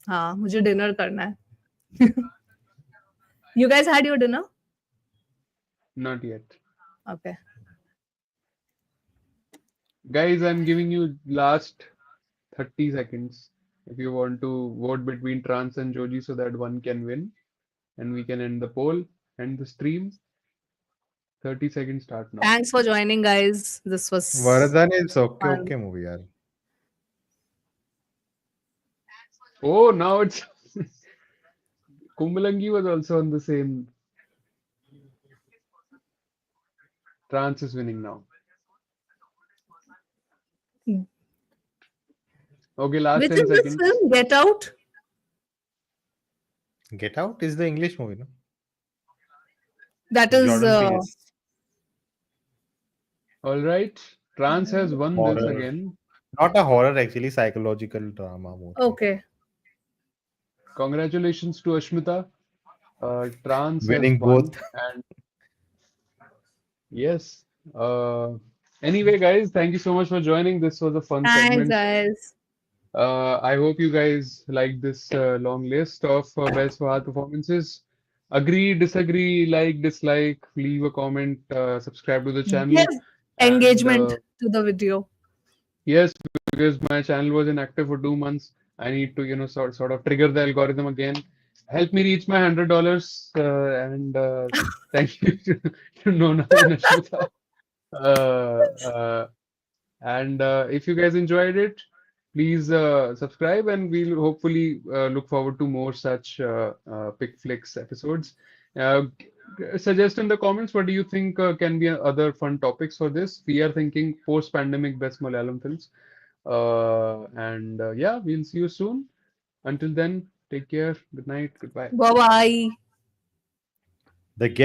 Speaker 3: हाँ, मुझे dinner करना है. You guys had your dinner?
Speaker 1: Not yet.
Speaker 3: Okay.
Speaker 1: Guys, I'm giving you last 30 seconds if you want to vote between Trance and Joji so that one can win and we can end the poll, end the stream. 30 seconds start now.
Speaker 3: Thanks for joining, guys. This was
Speaker 2: Vardhan is
Speaker 3: fun.
Speaker 2: okay movie, yaar.
Speaker 1: Oh, now it's Kumbalangi was also on the same. Trance is winning now. Okay, last
Speaker 3: Which
Speaker 1: 10
Speaker 3: is this
Speaker 1: seconds.
Speaker 3: film? Get Out?
Speaker 2: Get Out is the English movie, no?
Speaker 3: That is
Speaker 2: Jordan Peele.
Speaker 1: All right. Trance has won this
Speaker 2: Horror.
Speaker 1: again.
Speaker 2: Not a horror, actually, psychological drama movie.
Speaker 3: okay.
Speaker 1: Congratulations to Ashmita. Trance
Speaker 2: Winning
Speaker 1: has won.
Speaker 2: both.
Speaker 1: And yes. Anyway, guys, thank you so much for joining. This was a fun
Speaker 3: Thanks,
Speaker 1: segment.
Speaker 3: guys.
Speaker 1: I hope you guys like this long list of best Fahadh performances. Agree, disagree, like, dislike, leave a comment, subscribe to the channel.
Speaker 3: Give engagement to the video.
Speaker 1: Yes, because my channel was inactive for 2 months. I need to, sort of trigger the algorithm again. Help me reach my $100. And thank you to Nona and Ashmita. And if you guys enjoyed it, please subscribe, and we'll hopefully look forward to more such PickFlix episodes. Suggest in the comments what do you think can be other fun topics for this. We are thinking post-pandemic best Malayalam films. And yeah, we'll see you soon. Until then, take care. Good night. Goodbye.
Speaker 3: Bye-bye.
Speaker 2: The guest